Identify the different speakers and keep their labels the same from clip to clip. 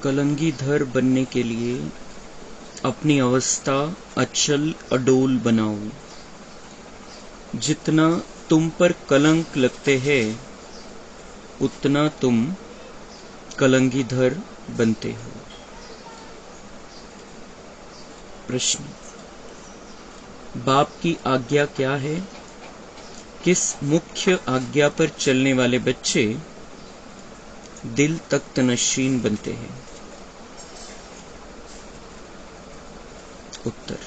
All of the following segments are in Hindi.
Speaker 1: कलंगीधर बनने के लिए अपनी अवस्था अचल अडोल बनाओ। जितना तुम पर कलंक लगते हैं उतना तुम कलंगीधर बनते हो। प्रश्न, बाप की आज्ञा क्या है? किस मुख्य आज्ञा पर चलने वाले बच्चे दिल तख्त नशीन बनते हैं? उत्तर,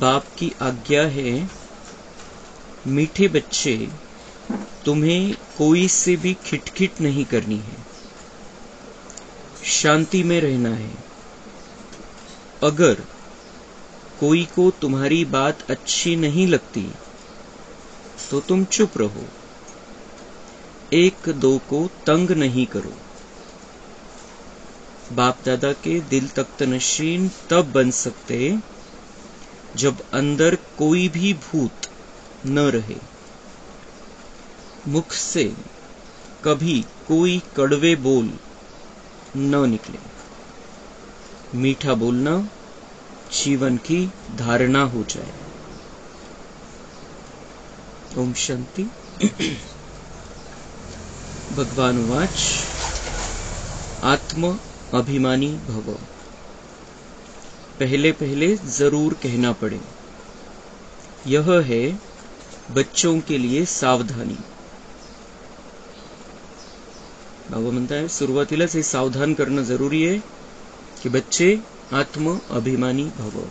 Speaker 1: बाप की आज्ञा है, मीठे बच्चे तुम्हें कोई से भी खिटखिट नहीं करनी है, शांति में रहना है। अगर कोई को तुम्हारी बात अच्छी नहीं लगती तो तुम चुप रहो, एक दो को तंग नहीं करो। बाप दादा के दिल तख्त नशीन तब बन सकते जब अंदर कोई भी भूत न रहे, मुख से कभी कोई कड़वे बोल न निकले। मीठा बोलना जीवन की धारणा हो जाए। ओम शांति। भगवान उवाच, आत्म अभिमानी भव। पहले पहले जरूर कहना पड़े, यह है बच्चों के लिए सावधानी। बाबा म्हणता है सुरुवातीलाच हे सावधान करणं जरुरी आहे की बच्चे आत्म अभिमानी भव।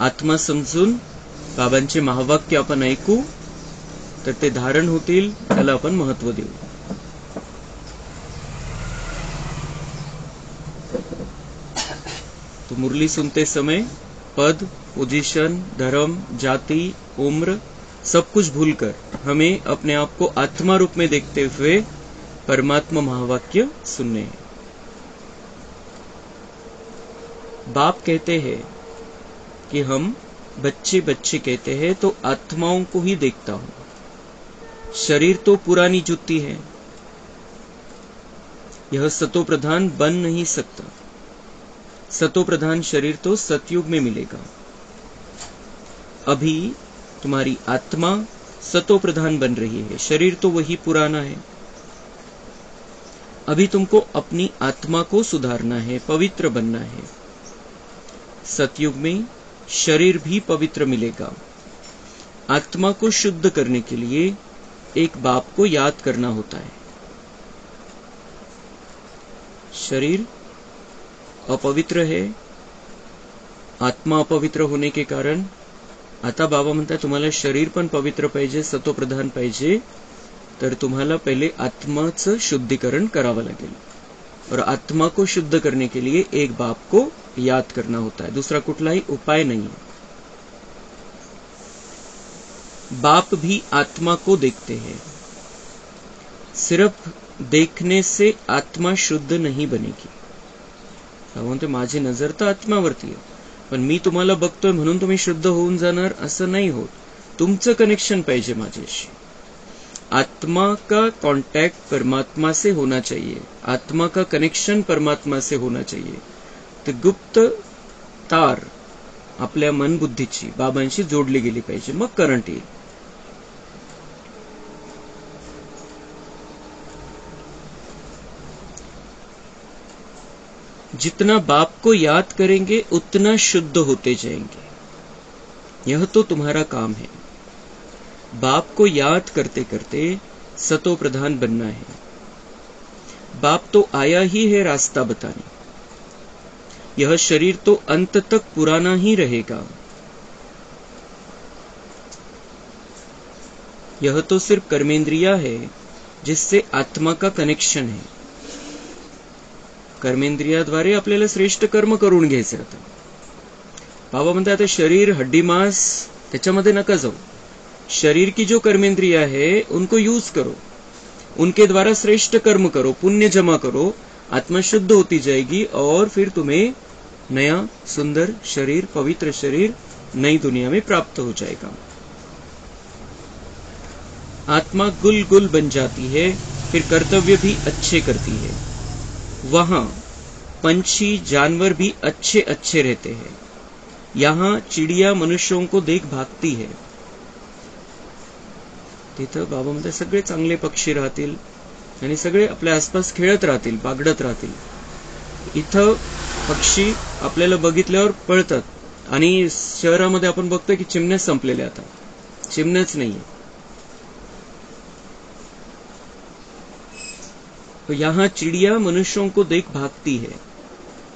Speaker 1: आत्मा समजून बाबांचे महावाक्य आपण ऐकू तर ते धारण होतील, त्याला आपण महत्व देऊ। तो मुरली सुनते समय पद, पोजीशन, धर्म, जाति, उम्र सब कुछ भूलकर हमें अपने आप को आत्मा रूप में देखते हुए परमात्मा महावाक्य सुनने हैं। बाप कहते हैं कि हम बच्चे बच्चे कहते हैं तो आत्माओं को ही देखता हूं। शरीर तो पुरानी जुत्ती है, यह सतो प्रधान बन नहीं सकता। सतो प्रधान शरीर तो सतयुग में मिलेगा। अभी तुम्हारी आत्मा सतो प्रधान बन रही है, शरीर तो वही पुराना है। अभी तुमको अपनी आत्मा को सुधारना है, पवित्र बनना है। सतयुग में शरीर भी पवित्र मिलेगा। आत्मा को शुद्ध करने के लिए एक बाप को याद करना होता है। शरीर अपवित्र है, आत्मा अपवित्र होने के कारण आता बाबा म्हणतात तुम्हाला शरीर पण पवित्र पाहिजे, सतोप्रधान पाहिजे, तर तुम्हाला पहले आत्माचं शुद्धीकरण करावं लागेल। और आत्मा को शुद्ध करने के लिए एक बाप को याद करना होता है, दूसरा कुठलाही उपाय नहीं है। बाप भी आत्मा को देखते हैं। सिर्फ देखने से आत्मा शुद्ध नहीं बनेगी। म्हणते माझी नजर तर आत्मावरती आहे, पण मी तुम्हाला बघतोय म्हणून तुम्ही शुद्ध होऊन जाणार असं नाही होत। तुमचं कनेक्शन पाहिजे माझ्याशी। आत्मा का कांटेक्ट परमात्मा से होना चाहिए, आत्मा का कनेक्शन परमात्मा से होना चाहिए। तो गुप्त तार आपल्या मन बुद्धीची बाबांशी जोडली गेली पाहिजे, मग करंट येईल। जितना बाप को याद करेंगे उतना शुद्ध होते जाएंगे। यह तो तुम्हारा काम है। बाप को याद करते करते सतो प्रधान बनना है। बाप तो आया ही है रास्ता बताने। यह शरीर तो अंत तक पुराना ही रहेगा। यह तो सिर्फ कर्मेंद्रिया है जिससे आत्मा का कनेक्शन है। कर्मेंद्रियाद्वारे आपल्याला श्रेष्ठ कर्म करून घ्यायचे होते। बाबा म्हणतात आता शरीर हड्डी मांस त्याच्यामध्ये नका जाऊ। शरीर की जो कर्मेंद्रिया है उनको यूज करो, उनके द्वारा श्रेष्ठ कर्म करो, पुण्य जमा करो, आत्मा शुद्ध होती जाएगी और फिर तुम्हें नया सुंदर शरीर, पवित्र शरीर नई दुनिया में प्राप्त हो जाएगा। आत्मा गुल गुल बन जाती है, फिर कर्तव्य भी अच्छे करती है। वहां पंछी जानवर भी अच्छे अच्छे रहते हैं. यहाँ चिडिया मनुष्यों को देख भागती है. तिथं बाबा म्हणतात सगळे चांगले पक्षी राहतील आणि सगळे आपल्या आसपास खेळत राहतील, बागडत राहतील. इथं पक्षी आपल्याला बघितल्यावर पळतात आणि शहरामध्ये आपण बघतोय की चिमण्याच संपलेल्या आता, चिमण्याच नाहीये. तो यहाँ चिड़िया मनुष्यों को देख भागती है,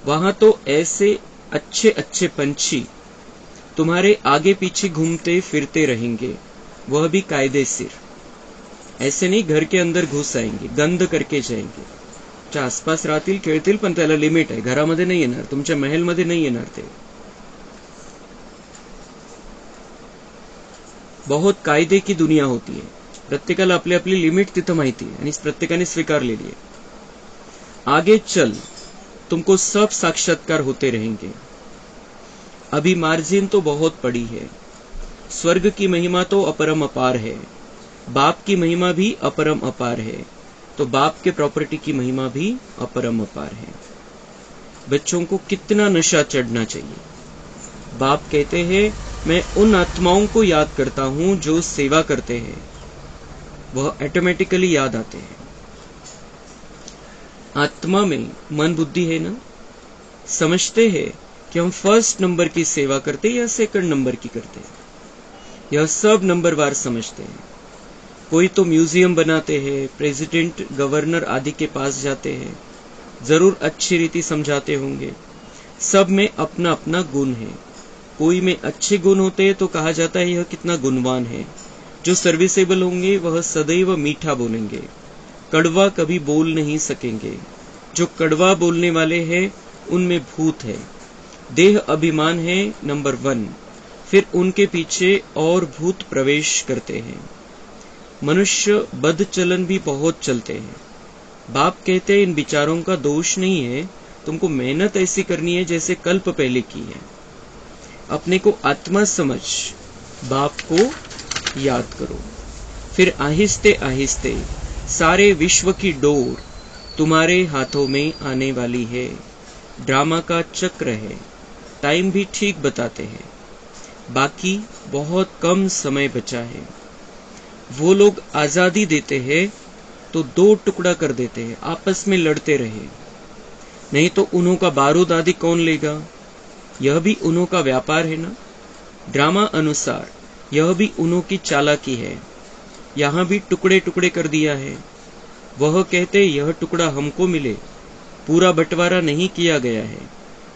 Speaker 1: वहां तो ऐसे अच्छे अच्छे पंछी तुम्हारे आगे पीछे घूमते फिरते रहेंगे, वह भी कायदेशीर. ऐसे नहीं घर के अंदर घुस आएंगे, गंद करके जाएंगे. आसपास राहतील, खेळतील, पण त्याला लिमिट आहे. घरामध्ये नाही येणार, तुमच्या महलमध्ये नाही येणार ते. बहुत कायदे की दुनिया होती है. प्रत्येकाला आपली आपली लिमिट तिथं माहिती आहे आणि प्रत्येकाने स्वीकारलेली आहे. आगे चल, तुमको सब साक्षात्कार होते रहेंगे. अभी मार्जिन तो बहुत पड़ी है. स्वर्ग की महिमा तो अपरम अपार है. बाप की महिमा भी अपरम अपार है, तो बाप के प्रॉपर्टी की महिमा भी अपरम अपार है. बच्चों को कितना नशा चढ़ना चाहिए. बाप कहते हैं मैं उन आत्माओं को याद करता हूं जो सेवा करते हैं, वह ऑटोमेटिकली याद आते हैं. आत्मा में मन बुद्धि है ना, समझते हैं कि हम फर्स्ट नंबर की सेवा करते या सेकंड नंबर की करते हैं. यह सब नंबरवार समझते हैं. कोई तो म्यूजियम बनाते हैं, प्रेसिडेंट गवर्नर आदि के पास जाते हैं, जरूर अच्छी रीति समझाते होंगे. सब में अपना अपना गुण है. कोई में अच्छे गुण होते हैं तो कहा जाता है यह कितना गुणवान है. जो सर्विसेबल होंगे वह सदैव मीठा बोलेंगे, कड़वा कभी बोल नहीं सकेंगे. जो कड़वा बोलने वाले हैं उनमें भूत है. देह अभिमान है नंबर 1, फिर उनके पीछे और भूत प्रवेश करते हैं. मनुष्य बद चलन भी बहुत चलते हैं. बाप कहते हैं इन विचारों का दोष नहीं है, तुमको मेहनत ऐसी करनी है जैसे कल्प पहले की है. अपने को आत्मा समझ, बाप को याद करो. फिर आहिस्ते आहिस्ते सारे विश्व की डोर तुम्हारे हाथों में आने वाली है. ड्रामा का चक्र है, टाइम भी ठीक बताते हैं. बाकी बहुत कम समय बचा है. वो लोग आजादी देते हैं तो 2 टुकड़ा कर देते हैं, आपस में लड़ते रहे. नहीं तो उन्हों का बारूद आदि कौन लेगा. यह भी उन्हों का व्यापार है ना. ड्रामा अनुसार यह भी उन्हों की चालाकी है. यहाँ भी टुकड़े टुकड़े कर दिया है. वह कहते यह टुकड़ा हमको मिले, पूरा बंटवारा नहीं किया गया है.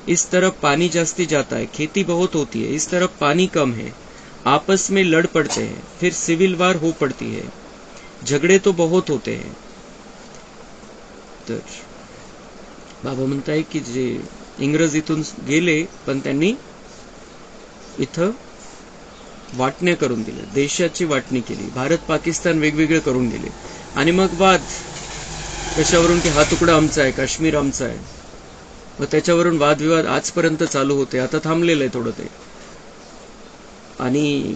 Speaker 1: इस तरफ पानी जास्ती जाता है, खेती बहुत होती है, इस तरफ पानी कम है. आपस में लड़ पड़ते हैं, फिर सिविल वार हो पड़ती है. झगड़े तो बहुत होते हैं. तर बाबा म्हणताय की जे इंग्रज इथून गेले पण त्यांनी इथं वाटण्या करून दिल्या, देशाची वाटणी केली. भारत पाकिस्तान वेगवेगळे करून दिले आणि मग वाद कशावरून की हा तुकडा आमचा आहे, काश्मीर आमचा आहे. मग त्याच्यावरून वादविवाद आजपर्यंत चालू होते. आता थांबलेलं आहे थोडं ते. आणि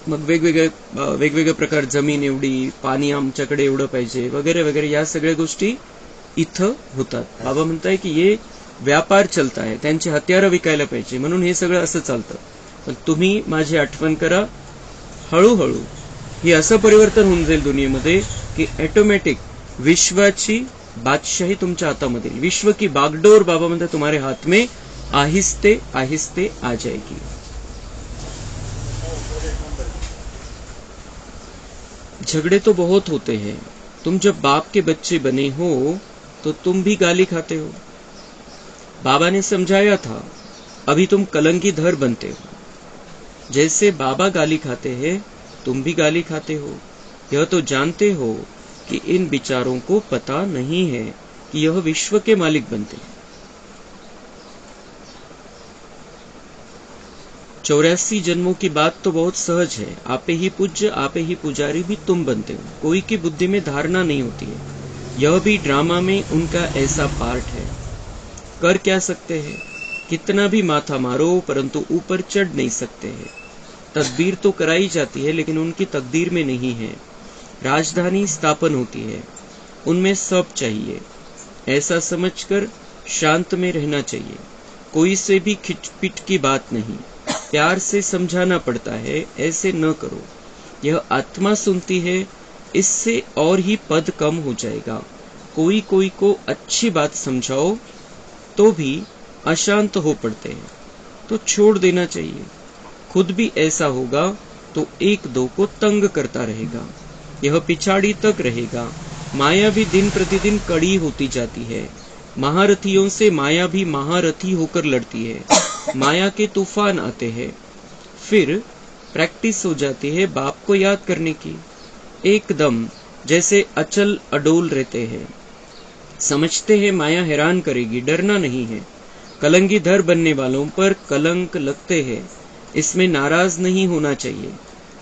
Speaker 1: मग वेगवेगळे प्रकार, जमीन एवढी, पाणी आमच्याकडे एवढं पाहिजे वगैरे वगैरे, या सगळ्या गोष्टी इथं होतात. बाबा म्हणताय की हे व्यापार चलता है, त्यांची हत्यारं विकायला पाहिजे म्हणून हे सगळं असं चालतं. पण तुम्ही माझी आठवण करा, हळूहळू हे असं परिवर्तन होऊन जाईल दुनियेमध्ये की ऑटोमॅटिक विश्वाची बादशाही तुमच्या हातामध्ये, विश्व की बागडोर बाबा म्हणतात तुम्हारे हाथ में आहिस्ते आहिस्ते आ जाएगी. झगड़े तो बहुत होते हैं. तुम जब बाप के बच्चे बने हो तो तुम भी गाली खाते हो. बाबा ने समझाया था, अभी तुम कलंकीधर बनते हो. जैसे बाबा गाली खाते हैं तुम भी गाली खाते हो. यह तो जानते हो कि इन विचारों को पता नहीं है कि यह विश्व के मालिक बनते हैं. 84 जन्मों की बात तो बहुत सहज है. आपे ही पूज्य, आपे ही पुजारी भी तुम बनते हो. कोई की बुद्धि में धारणा नहीं होती है. यह भी ड्रामा में उनका ऐसा पार्ट है. कर क्या सकते हैं, कितना भी माथा मारो परंतु ऊपर चढ़ नहीं सकते हैं. तदबीर तो कराई जाती है लेकिन उनकी तकदीर में नहीं है. राजधानी स्थापन होती है, उनमें सब चाहिए. ऐसा समझकर शांत में रहना चाहिए। कोई से भी खिटपिट की बात नहीं, प्यार से समझाना पड़ता है, ऐसे न करो। यह आत्मा सुनती है, इससे और ही पद कम हो जाएगा। कोई कोई को अच्छी बात समझाओ तो भी अशांत हो पड़ते हैं, तो छोड़ देना चाहिए। खुद भी ऐसा होगा तो एक दो को तंग करता रहेगा, यह पिछाड़ी तक रहेगा। माया भी दिन प्रतिदिन कड़ी होती जाती है। महारथियों से माया भी महारथी होकर लड़ती है। माया के तूफान आते हैं, फिर प्रैक्टिस हो जाती है बाप को याद करने की। एकदम जैसे अचल अडोल रहते हैं। समझते हैं माया हैरान करेगी, डरना नहीं है। कलंगीधर बनने वालों पर कलंक लगते हैं, इसमें नाराज नहीं होना चाहिए।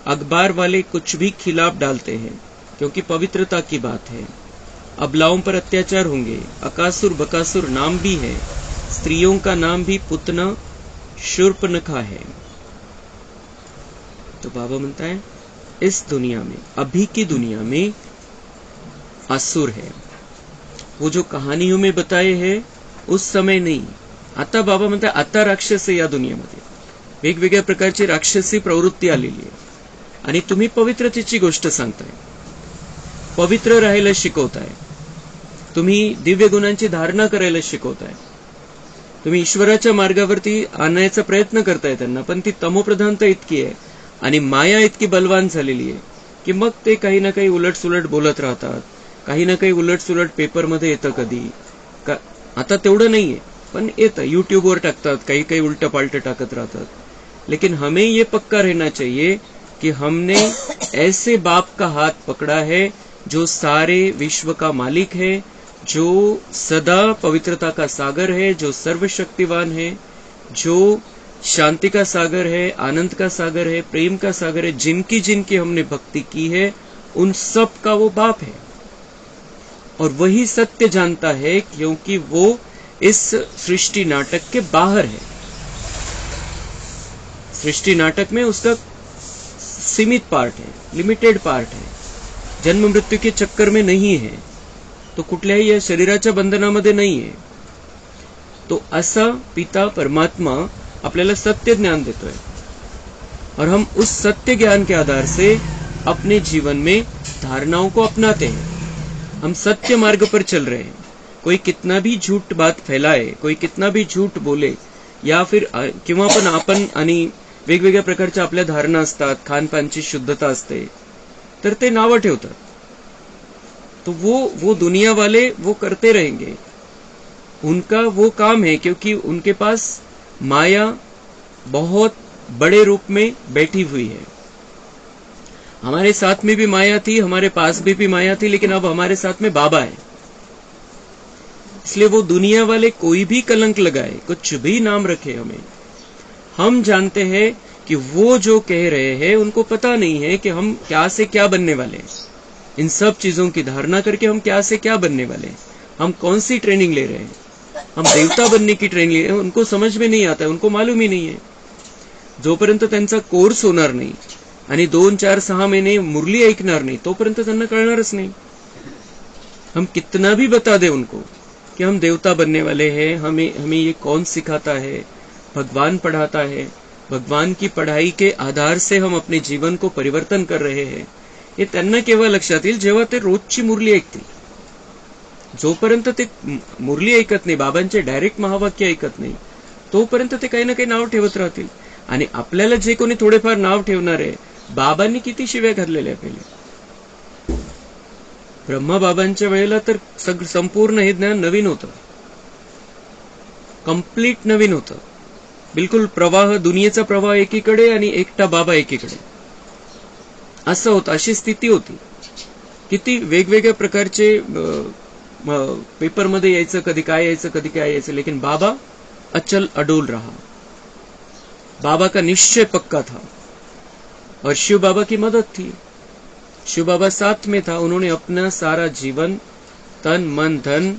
Speaker 1: अखबार वाले कुछ भी खिलाफ डालते हैं, क्योंकि पवित्रता की बात है। अबलाओं पर अत्याचार होंगे। अकासुर बकासुर नाम भी है, स्त्रियों का नाम भी पुतना शूर्पणखा है। तो बाबा म्हणता है इस दुनिया में, अभी की दुनिया में असुर है। वो जो कहानियों में बताए हैं उस समय नाही। आता बाबा म्हणतात आता राक्षस या दुनियेमध्ये वेगवेगळ्या प्रकारची राक्षसी प्रवृत्ती आलेली आहे आणि तुम्ही पवित्रतेची गोष्ट सांगताय, पवित्र राहायला शिकवताय, तुम्ही दिव्य गुणांची धारणा करायला शिकवताय, तुम्ही ईश्वराच्या मार्गावरती आणण्याचा प्रयत्न करताय त्यांना, पण ती तमोप्रधानता इतकी आहे आणि माया इतकी बलवान झालेली आहे की मग ते काही ना काही उलटसुलट बोलत राहतात, काही ना काही उलटसुलट पेपरमध्ये येतं कधी आता तेवढं नाहीये पण येतं, यूट्यूबवर टाकतात, काही काही उल्टा पाल्टा टाकत राहतात। लेकिन हमें ये पक्का रहना चाहिए कि हमने ऐसे बाप का हाथ पकड़ा है जो सारे विश्व का मालिक है, जो सदा पवित्रता का सागर है, जो सर्वशक्तिवान है, जो शांति का सागर है, आनंद का सागर है, प्रेम का सागर है। जिनकी जिनकी हमने भक्ति की है उन सब का वो बाप है और वही सत्य जानता है, क्योंकि वो इस सृष्टि नाटक के बाहर है। सृष्टि नाटक में उसका सीमित पार्ट है, लिमिटेड पार्ट है, जन्म मृत्यू के चक्कर में नहीं है, तो कुठल्याही या शरीराच्या बंधनामध्ये नाही है। तो असा पिता परमात्मा आपल्याला सत्य ज्ञान देतोय और हम उस सत्य ज्ञान के आधार से अपने जीवन में धारणाओं को अपनाते हैं। हम सत्य मार्ग पर चल रहे हैं। कोई कितना भी झूठ बात फैलाए, कोई कितना भी झूठ बोले, या फिर किंवा पण आपण आणि वेगवेगळ्या प्रकारच्या आपल्या धारणा असतात, खानपानची शुद्धता असते, तर ते नावं ठेवतात। तो वो दुनिया वाले वो करते रहेंगे, उनका वो काम है, क्योंकि उनके पास माया बहुत बड़े रूप में बैठी हुई है। हमारे साथ में भी माया थी, हमारे पास भी माया थी, लेकिन अब हमारे साथ में बाबा है। इसलिए वो दुनिया वाले कोई भी कलंक लगाए, कुछ भी नाम रखे, हम जानते हैं कि वो जो कह रहे हैं उनको पता नहीं है कि हम क्या से क्या बनने वाले हैं। इन सब चीजों की धारणा करके हम क्या से क्या बनने वाले हैं, हम कौन सी ट्रेनिंग ले रहे हैं, हम देवता बनने की ट्रेनिंग ले रहे हैं, उनको समझ में नहीं आता है, उनको मालूम ही नहीं है। जोपर्यंत त्यांचा कोर्स होणार नाही आणि 2-4-6 महीने मुरली ऐकणार नाही, तोपर्यंत त्यांना कळणारच नाही। हम कितना भी बता दे उनको कि हम देवता बनने वाले हैं, हमें ये कौन सिखाता है, भगवान पढ़ाता है, भगवान की पढ़ाई के आधार से हम अपने जीवन को परिवर्तन कर रहे हैं, हे त्यांना केव्हा लक्षात येईल जेव्हा ते रोजची मुरली ऐकतील। जोपर्यंत ते मुरली ऐकत नाही, बाबांचे डायरेक्ट महावाक्य ऐकत नाही, तोपर्यंत ते काही ना काही नाव ठेवत राहतील। आणि आपल्याला जे कोणी थोडेफार नाव ठेवणार आहे, बाबांनी किती शिव्या घातलेल्या पहिले। ब्रह्मा बाबांच्या वेळेला तर संपूर्ण हे ज्ञान नवीन होतं, कंप्लीट नवीन होतं, बिलकुल प्रवाह, दुनियेचा प्रवाह एकीकडे आणि एकटा बाबा एकीकडे, असं होतं, अशी स्थिती होती। किती वेगवेगळ्या प्रकारचे पेपरमध्ये यायचं, कधी काय यायचं, कधी काय यायचं, लेकिन बाबा अचल अडोल रहा। बाबा का निश्चय पक्का था और शिव बाबा की मदद थी। शिव बाबा साथ में था, उन्होंने अपना सारा जीवन, तन मन धन,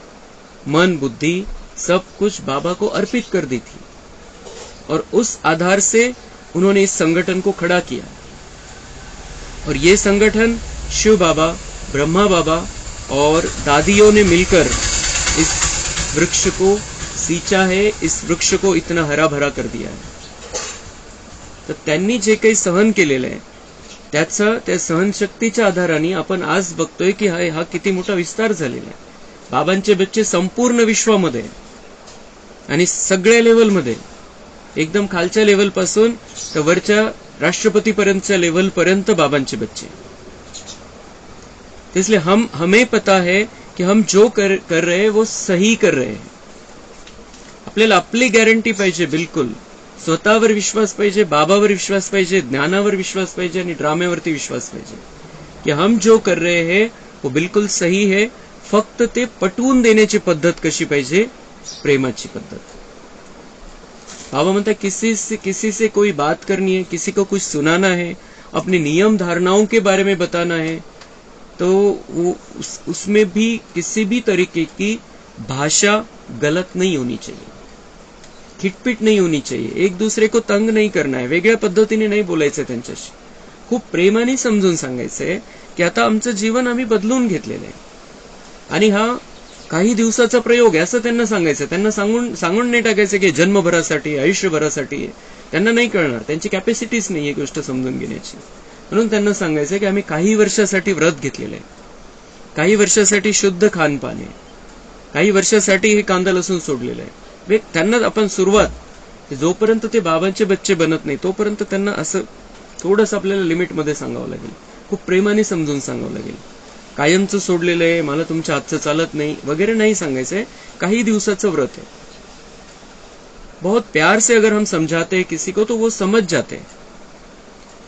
Speaker 1: मन बुद्धि सब कुछ बाबा को अर्पित कर दी थी और उस आधार से उन्होंने इस संगठन को खड़ा किया। और ये संगठन शिव बाबा, ब्रह्मा बाबा और दादियों ने मिलकर इस वृक्ष को सींचा है, इस वृक्ष को इतना हरा भरा कर दिया है. तर त्यांनी जे काही सहन केलेलं आहे त्या सहनशक्तीच्या आधाराने आपण आज बघतोय की हा किती मोठा विस्तार झालेला आहे. बाबांचे बच्चे संपूर्ण विश्वामध्ये आणि सगळ्या लेवलमध्ये, एकदम खालच्या लेवल पासून तर वरच्या राष्ट्रपतीपर्यंतच्या लेवल पर्यंत बाबांचे बच्चे. इसलिए हमें पता है कि हम जो कर रहे हैं वो सही कर रहे हैं. आपल्याला आपली गॅरंटी पाहिजे, बिलकुल स्वतःवर विश्वास पाहिजे, बाबावर विश्वास पाहिजे, ज्ञानावर विश्वास पाहिजे आणि ड्राम्यावरती विश्वास पाहिजे की हम जो कर रहे हैं वो बिलकुल सही है. फक्त ते पटवून देण्याची पद्धत कशी पाहिजे, प्रेमाची पद्धत. बाबा म्हणता किसी से कोई बात करनी है, किसी को कुछ सुनाना है, अपनी नियम धारणाओं के बारे में बताना है, तो वो उसमें भी किसी भी तरीके की भाषा गलत नहीं होनी चाहिए, खिटपिट नहीं होनी चाहिए, एक दूसरे को तंग नहीं करना है, वेगळ्या पद्धतीने नाही बोलायचं त्यांच्याशी, खूप प्रेमाने समजून सांगायचंय की आता आमचं जीवन आम्ही बदलून घेतलेलं आहे आणि हा काही दिवसाचा प्रयोग आहे असं त्यांना सांगायचं. त्यांना सांगून नाही टाकायचं की जन्मभरासाठी, आयुष्यभरासाठी. त्यांना नाही कळणार, त्यांची कॅपॅसिटीच नाही ही गोष्ट समजून घेण्याची. म्हणून त्यांना सांगायचं की आम्ही काही वर्षासाठी व्रत घेतलेलं आहे, काही वर्षासाठी शुद्ध खानपान आहे, काही वर्षासाठी हे कांदा लसूण सोडलेलं आहे. त्यांना आपण सुरुवात, जोपर्यंत ते बाबांचे बच्चे बनत नाही तोपर्यंत त्यांना असं थोडंसं आपल्याला लिमिटमध्ये सांगावं लागेल, खूप प्रेमाने समजून सांगावं लागेल. कायमचं सोडलेलं आहे, मला तुमच्या हातचं चालत नाही वगैरे नाही सांगायचंय. काही दिवसाचं व्रत है, बहुत प्यार से अगर हम समझाते हैं किसी को तो वो समझ जाते हैं.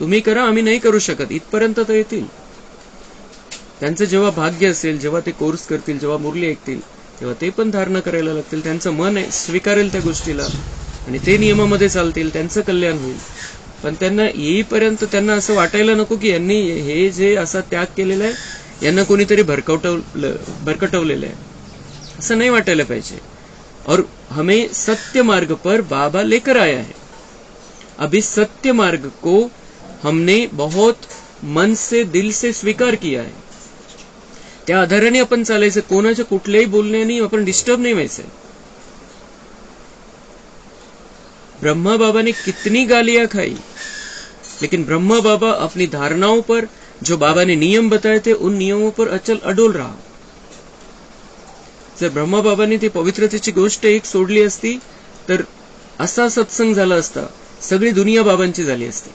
Speaker 1: तुम्ही करा, आम्ही नाही करू शकत इथपर्यंत तर येतील. त्यांचं जेव्हा भाग्य असेल, जेव्हा ते कोर्स करतील, जेव्हा मुरली ऐकतील, तेव्हा ते पण धारणा करायला लागतील. त्यांचं मन स्वीकारेल त्या गोष्टीला आणि ते नियमामध्ये चालतील, त्यांचं कल्याण होईल. पण त्यांना येईपर्यंत त्यांना असं वाटायला नको की यांनी हे जे असा त्याग केलेला आहे यांना कोणीतरी भरकटवलेलं आहे, असं नाही वाटायला पाहिजे. और हमें सत्य मार्ग पर बाबा लेकर आया है. अभी सत्य मार्ग को हमने बहुत मन से, दिल से स्वीकार किया है. त्या आधाराने आपण चालायचं, कोणाच्या कुठल्याही बोलण्याने आपण डिस्टर्ब नहीं व्हायचं. ब्रह्मा बाबा ने कितनी गालियां खाई, लेकिन ब्रह्मा बाबा अपनी धारणाओं पर, जो बाबा ने नियम बताए थे उन नियमों पर अचल अडोल रहा. जर ब्रह्मा बाबांनी ती पवित्रतेची गोष्ट एक सोडली असती तर असा सत्संग झाला असता, सगळी दुनिया बाबांची झाली असती.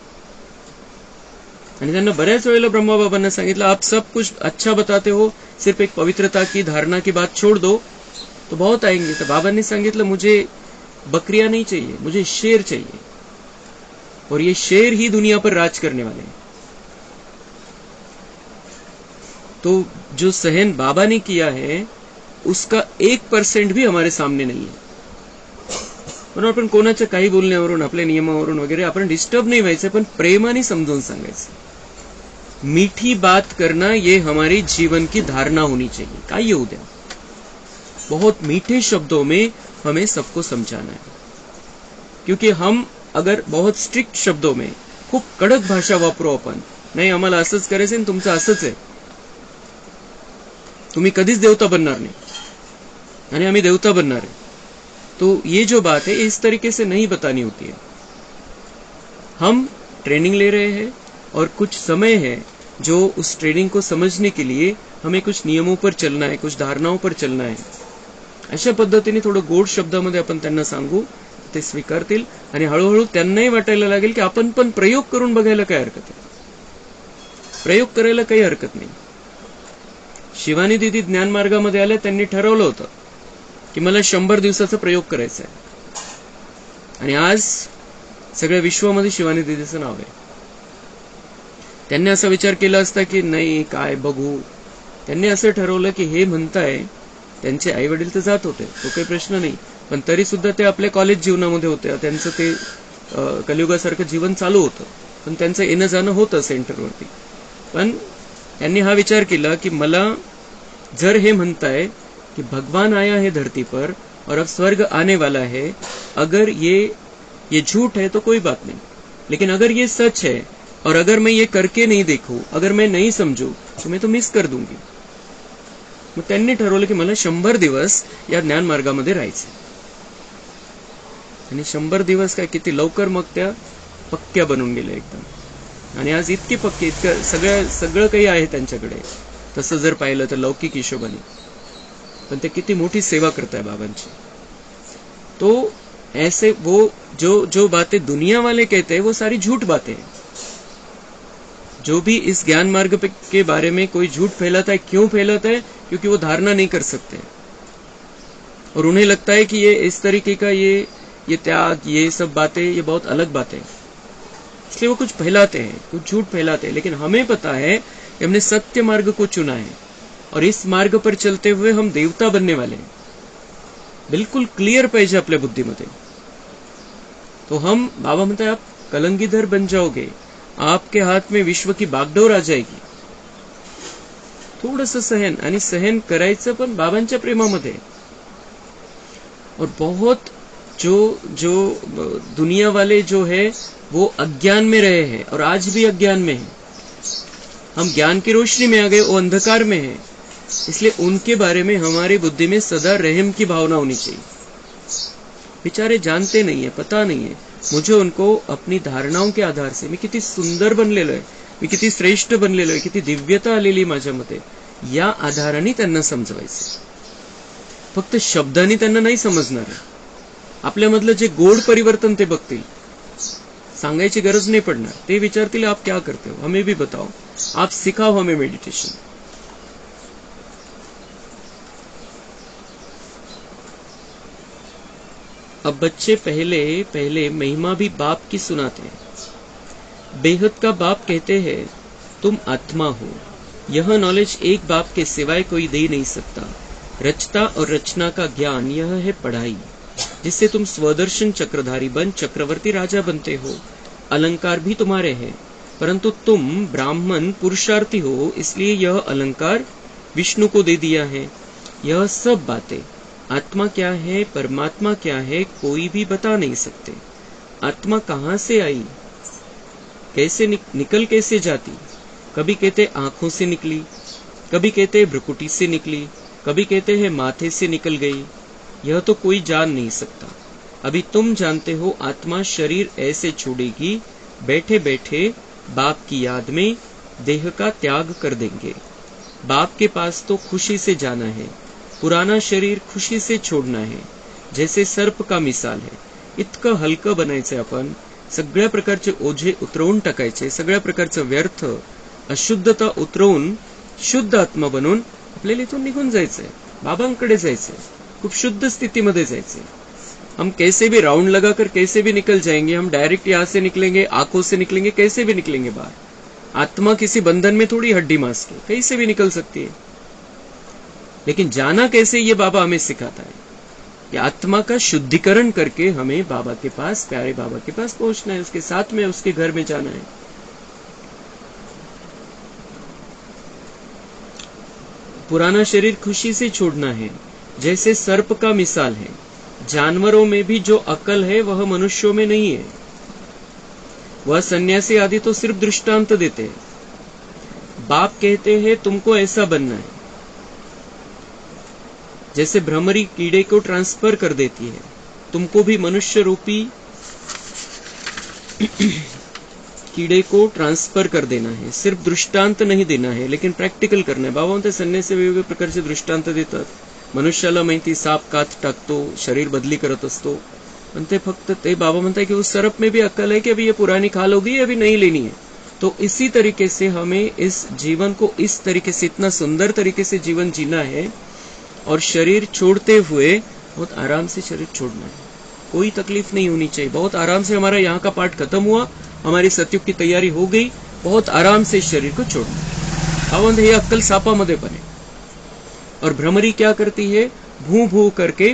Speaker 1: आणि त्यांना बऱ्याच वेळेला ब्रह्मा बाबांना सांगितलं, आप सब कुछ अच्छा बताते हो, सिर्फ एक पवित्रता की धारणा की बात छोड़ दो तो बहुत आएंगे. तर बाबांनी सांगितलं, मुझे बकरियां नहीं चाहिए, मुझे शेर चाहिए, और ये शेर ही दुनिया पर राज करने वाले हैं. तो जो सहन बाबा ने किया है उसका 1% भी हमारे सामने नहीं है. म्हणून आपण कोणाच्या काही बोलण्यावरून, आपल्या नियमावरून वगैरे आपण डिस्टर्ब नहीं व्हायचं, पण प्रेमाने समजून सांगायचं. मीठी बात करना ये हमारी जीवन की धारणा होनी चाहिए. काय येऊ द्या, बहुत मीठे शब्दों में हमें सबको समझाना है. क्योंकि हम अगर बहुत स्ट्रिक्ट शब्दों में, खूप कडक भाषा वापरू आपण, नाही आम्हाला असंच करायचं आणि तुमचं असंच आहे, तुम्ही कधीच देवता बनणार नाही आणि आम्ही देवता बनणार है, तो ये जो बात है इस तरीके से नहीं बतानी होती है. हम ट्रेनिंग ले रहे हैं और कुछ समय है जो उस ट्रेनिंग को समझने के लिए हमें कुछ नियमों पर चलना है, कुछ धारणाओं पर चलना है. अशा पद्धतीने थोडं गोड शब्दामध्ये आपण त्यांना सांगू, ते स्वीकारतील आणि हळूहळू त्यांनाही वाटायला लागेल की आपण पण प्रयोग करून बघायला काय हरकत आहे. प्रयोग करायला काही हरकत नाही. शिवानी दीदी ज्ञान मार्गामध्ये आल्या, त्यांनी ठरवलं होतं की मला 100 दिवसाचा प्रयोग करायचा आहे आणि आज सगळ्या विश्वामध्ये शिवानी दीदीचं नाव आहे. त्यांनी असा विचार केला असता की नाही काय बघू, त्यांनी असं ठरवलं की हे म्हणताय, त्यांचे आई वडील तर जात होते, तो काही प्रश्न नाही, पण तरी सुद्धा ते आपल्या कॉलेज जीवनामध्ये होते, त्यांचं ते कलियुगासारखं जीवन चालू होतं, पण त्यांचं येणं जाणं होतं सेंटरवरती. पण त्यांनी हा विचार केला कि मला जर हे म्हणताय कि भगवान आया है धरती पर और अब स्वर्ग आने वाला है, अगर ये झूठ है तो कोई बात नहीं, लेकिन अगर ये सच है और अगर मैं ये करके नहीं देखूं, अगर मैं नहीं समझूं, तो मैं तो मिस कर दूंगी. मग त्यांनी ठरवलं की मला 100 दिवस या ज्ञान मार्गामध्ये राहायचं. आणि 100 दिवस काय किती लवकर मग त्या पक्क्या बनून गेल्या एकदम. आणि आज इतकी पक्की, इतकं सगळं काही आहे त्यांच्याकडे तसं जर पाहिलं तर लौकिक हिशोबाने. पण ते किती मोठी सेवा करताय बाबांची. तो ऐसे वो जो बातें दुनिया वाले कहते हैं वो सारी झूठ बातें हैं. जो भी इस ज्ञान मार्ग के बारे में कोई झूठ फैलाता है, क्यों फैलाता है? क्योंकि वो धारणा नहीं कर सकते और उन्हें लगता है कि ये इस तरीके का ये त्याग, ये सब बातें, ये बहुत अलग बातें हैं, इसलिए वो कुछ फैलाते हैं, कुछ झूठ फैलाते हैं. लेकिन हमें पता है कि हमने सत्य मार्ग को चुना है और इस मार्ग पर चलते हुए हम देवता बनने वाले हैं. बिल्कुल क्लियर पाहिजे आपल्या बुद्धीमध्ये. तो हम, बाबा म्हणतात, आप कलंगीधर बन जाओगे, आपके हाथ में विश्व की बागडोर आ जाएगी. थोडंसं सहन, आणि सहन करायचं पण बाबांच्या प्रेमामध्ये. और बहुत जो दुनिया वाले जो है वो अज्ञान में रहे हैं और आज भी अज्ञान में है. हम ज्ञान की रोशनी में आ गए, वो अंधकार में है. इसलिए उनके बारे में हमारी बुद्धि में सदा रहम की भावना होनी चाहिए. बेचारे जानते नहीं है, पता नहीं है. मुझे उनको अपनी धारणाओं के आधार से मी किती सुंदर बनलेलो आहे, मी किती श्रेष्ठ बनलेलो आहे, किती दिव्यता आलेली माझ्यामध्ये, या आधाराने त्यांना समजवायचं. फक्त शब्दांनी त्यांना नाही समजणार. आपल्यामधलं जे गोड परिवर्तन ते बघतील, सांगायची गरज नाही पडणार. ते विचारतील आप क्या करते हो, हमें भी बताओ, आप सिखाओ हमें मेडिटेशन. अब बच्चे पहले महिमा भी बाप की सुनाते हैं. बेहद का बाप कहते हैं तुम आत्मा हो. यह नॉलेज एक बाप के सिवाय कोई दे नहीं सकता. रचता और रचना का ज्ञान यह है पढ़ाई, जिससे तुम स्वदर्शन चक्रधारी बन चक्रवर्ती राजा बनते हो. अलंकार भी तुम्हारे हैं, परंतु तुम ब्राह्मण पुरुषार्थी हो, इसलिए यह अलंकार विष्णु को दे दिया है. यह सब बातें आत्मा क्या है, परमात्मा क्या है, कोई भी बता नहीं सकते. आत्मा कहाँ से आई, कैसे निकल कैसे जाती. कभी कहते आंखों से निकली, कभी कहते भ्रुकुटी से निकली, कभी कहते हैं माथे से निकल गई. यह तो कोई जान नहीं सकता. अभी तुम जानते हो आत्मा शरीर ऐसे छोड़ेगी, बैठे बैठे बाप की याद में देह का त्याग कर देंगे. बाप के पास तो खुशी से जाना है, पुराना शरीर खुशी से छोड़ना है. जैसे सर्प का मिसाल है. इतकं हलकं बनायचंय आपण, सगळ्या प्रकारचे ओझे उतरवून टाकायचे, सगळ्या प्रकारचं व्यर्थ अशुद्धता उतरवून शुद्ध आत्मा बनून आपल्याला इथून निघून जायचंय, बाबांकडे जायचंय, खूप शुद्ध स्थितीमध्ये जायचंय. हम कैसे भी राउंड लगाकर कैसे भी निकल जाएंगे, हम डायरेक्ट यहां से निकलेंगे, आंखों से निकलेंगे, कैसे भी निकलेंगे बाहर. आत्मा किसी बंधन में थोड़ी हड्डी मांस के कहीं से भी निकल सकती है. लेकिन जाना कैसे, ये बाबा हमें सिखाता है कि आत्मा का शुद्धिकरण करके हमें बाबा के पास, प्यारे बाबा के पास पहुंचना है, उसके साथ में उसके घर में जाना है. पुराना शरीर खुशी से छोड़ना है. जैसे सर्प का मिसाल है. जानवरों में भी जो अकल है वह मनुष्यों में नहीं है. वह सन्यासी आदि तो सिर्फ दृष्टांत देते हैं. बाप कहते हैं तुमको ऐसा बनना है. जैसे भ्रमरी कीड़े को ट्रांसफर कर देती है, तुमको भी मनुष्य रूपी कीड़े को ट्रांसफर कर देना है. सिर्फ दृष्टांत नहीं देना है, लेकिन प्रॅक्टिकल करना है. बाबा म्हणते संन्यासी वेगवेगळ्या प्रकारचे दृष्टांत देतात. मनुष्याला माहिती साप कात टाकतो, शरीर बदली करत असतो, पण ते फक्त ते बाबा म्हणताय कि उस सर्प में भी अक्ल है कि अभी ये पुरानी खाल होगी, अभी नहीं लेनी है. तो इसी तरीके से हमें इस जीवन को इस तरीके से, इतना सुंदर तरीके से जीवन जीना है और शरीर छोड़ते हुए बहुत आराम से शरीर छोड़ना है. कोई तकलीफ नहीं होनी चाहिए. बहुत आराम से हमारा यहाँ का पाठ खत्म हुआ, हमारी सतयुग की तैयारी हो गई, बहुत आराम से शरीर को छोड़ना. अवंध हे अक्कल सापामध्ये पण आहे. और भ्रमरी क्या करती है, भू भू करके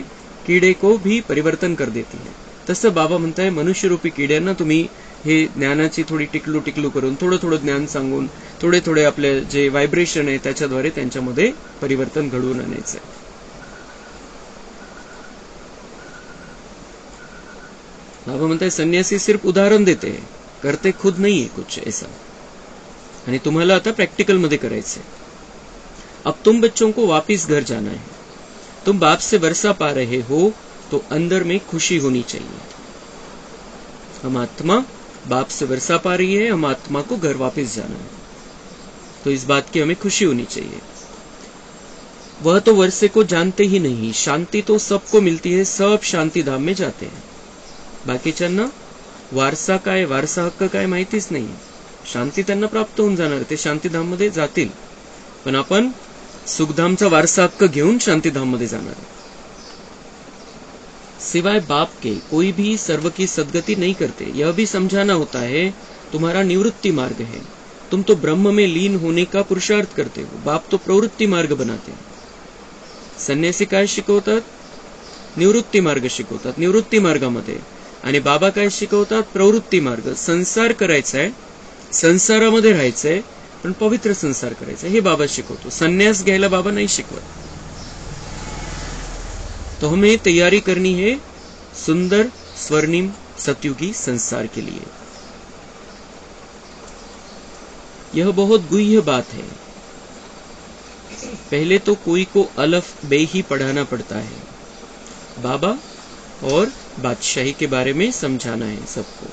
Speaker 1: कीड़े को भी परिवर्तन कर देती है. तसं बाबा म्हणताय मनुष्य रूपी किड्यांना तुम्ही हे ज्ञानाची थोडी टिकलू टिकलू करून, थोडं थोडं ज्ञान सांगून, थोडे थोडे आपले जे व्हायब्रेशन आहे त्याच्याद्वारे त्यांच्यामध्ये परिवर्तन घडवून आणायचं. बाबा म्हणताय सन्यासी सिर्फ उदाहरण देते हैं, करते खुद नहीं है कुछ ऐसा. आणि तुम्हाला आता प्रॅक्टिकल मध्ये करायचंय. अब तुम बच्चों को वापिस घर जाना है। तुम बाप से वर्षा पा रहे हो तो अंदर में खुशी होनी चाहिए। हम आत्मा बाप से वर्षा पा रही है, हम आत्मा को घर वापस जाना है, तो इस बात की हमें खुशी होनी चाहिए। वह तो वर्षे को जानते ही नहीं, शांति तो सबको मिलती है, सब शांति धाम में जाते हैं। बाकीच्यांना वारसा काय, वारसा हक्क काय माहितीच नाही। शांती त्यांना प्राप्त होऊन जाणार, ते शांतीधाम मध्ये जातील, पण आपण सुखधामचा वारसा हक्क घेऊन शांतीधाम मध्ये जाणार आहे। सिवाय बाप के कोई भी सर्व की सदगति नहीं करते, यह भी समझाना होता है। तुम्हारा निवृत्ति मार्ग है, तुम तो ब्रह्म में लीन होने का पुरुषार्थ करते हो, बाप तो प्रवृत्ति मार्ग बनाते हैं। संन्यासी काय शिकवतात? निवृत्ती मार्ग शिकवतात, निवृत्ती मार्गामध्ये। आणि बाबा काय शिकवतात? प्रवृत्ती मार्ग। संसार करायचा आहे, संसारामध्ये राहायचंय, पण पवित्र संसार करायचा हे बाबा शिकवतो। संन्यास घ्यायला बाबा नाही शिकवत। तो हमें तैयारी करनी है सुंदर स्वर्णिम सतयुगी संसार के लिए। यह बहुत गुह्य बात है। पहले तो कोई को अलफ बे ही पढ़ाना पड़ता है। बाबा और बादशाही के बारे में समझाना है सबको।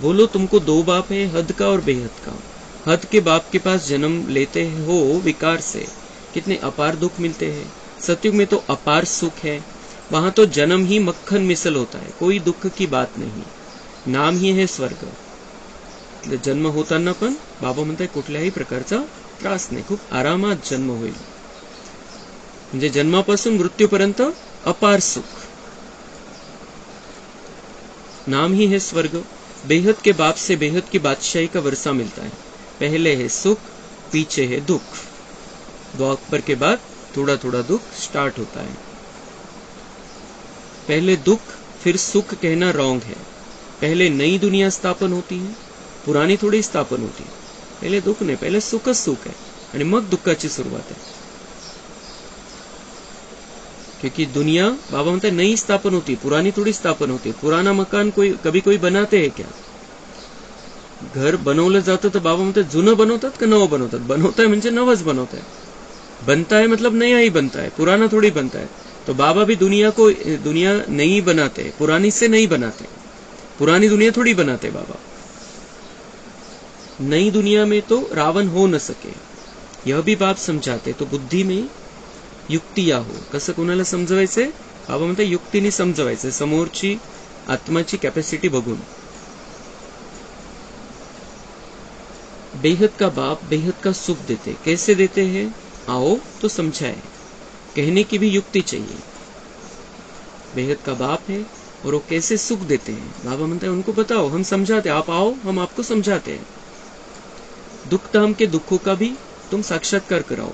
Speaker 1: बोलो तुमको दो बाप है, हद का और बेहद का। हद के बाप के पास जन्म लेते हो विकार से, कितने अपार दुख मिलते हैं। सतयुग में तो अपार सुख है, वहां तो जन्म ही मक्खन मिसल होता है, कोई दुख की बात नहीं, नाम ही है स्वर्ग। जन्म होताना पण बाबा म्हणताय कुठल्याही प्रकारचा त्रास नाही, खूप आरामात जन्म होईल। म्हणजे जन्मापासून मृत्यूपर्यंत अपार सुख, नाम ही है स्वर्ग। बेहद के बाप से बेहद की बादशाही का वर्षा मिलता है। पहले है सुख, पीछे है दुख। द्वापर के बाद थोड़ा थोड़ा दुख स्टार्ट होता है। पहले दुख फिर सुख कहना रॉन्ग है। पहले नई दुनिया स्थापन होती है, पुरानी थोड़ी स्थापन होती है। पहले दुख नहीं, पहले सुखच सुख है आणि मग दुःखाची सुरुवात है। क्योंकि दुनिया बाबा म्हणते नई स्थापन होती, पुरानी थोड़ी स्थापन होती। पुराना मकान कभी कोई बनाते है क्या? घर बनवलं जातं तर बाबा म्हणते जुनं बनवतात का नवं बनवतात? बनवताय म्हणजे नवंच बनवताय, बनता है मतलब नया ही बनता है, पुराना थोड़ी बनता है। तो बाबा भी दुनिया नई बनाते, पुरानी से नहीं बनाते, पुरानी दुनिया थोड़ी बनाते बाबा। नई दुनिया में तो रावण हो न सके, यह भी बाप समझाते। तो बुद्धि में युक्तिया हो, कसं कोणाला समजवायचंय? बाबा म्हणते युक्तीने समजवायचंय, समोरची आत्माची कॅपॅसिटी बघून। बेहद का बाप बेहद का सुख देते, कैसे देते हैं? आओ तो समझाए, कहने की भी युक्ति चाहिए। बेहद का बाप है और वो कैसे सुख देते हैं? बाबा म्हणते उनको बताओ, हम समझाते, आप आओ हम आपको समझाते हैं। दुख धाम के दुखों का भी तुम साक्षात्कार कराओ।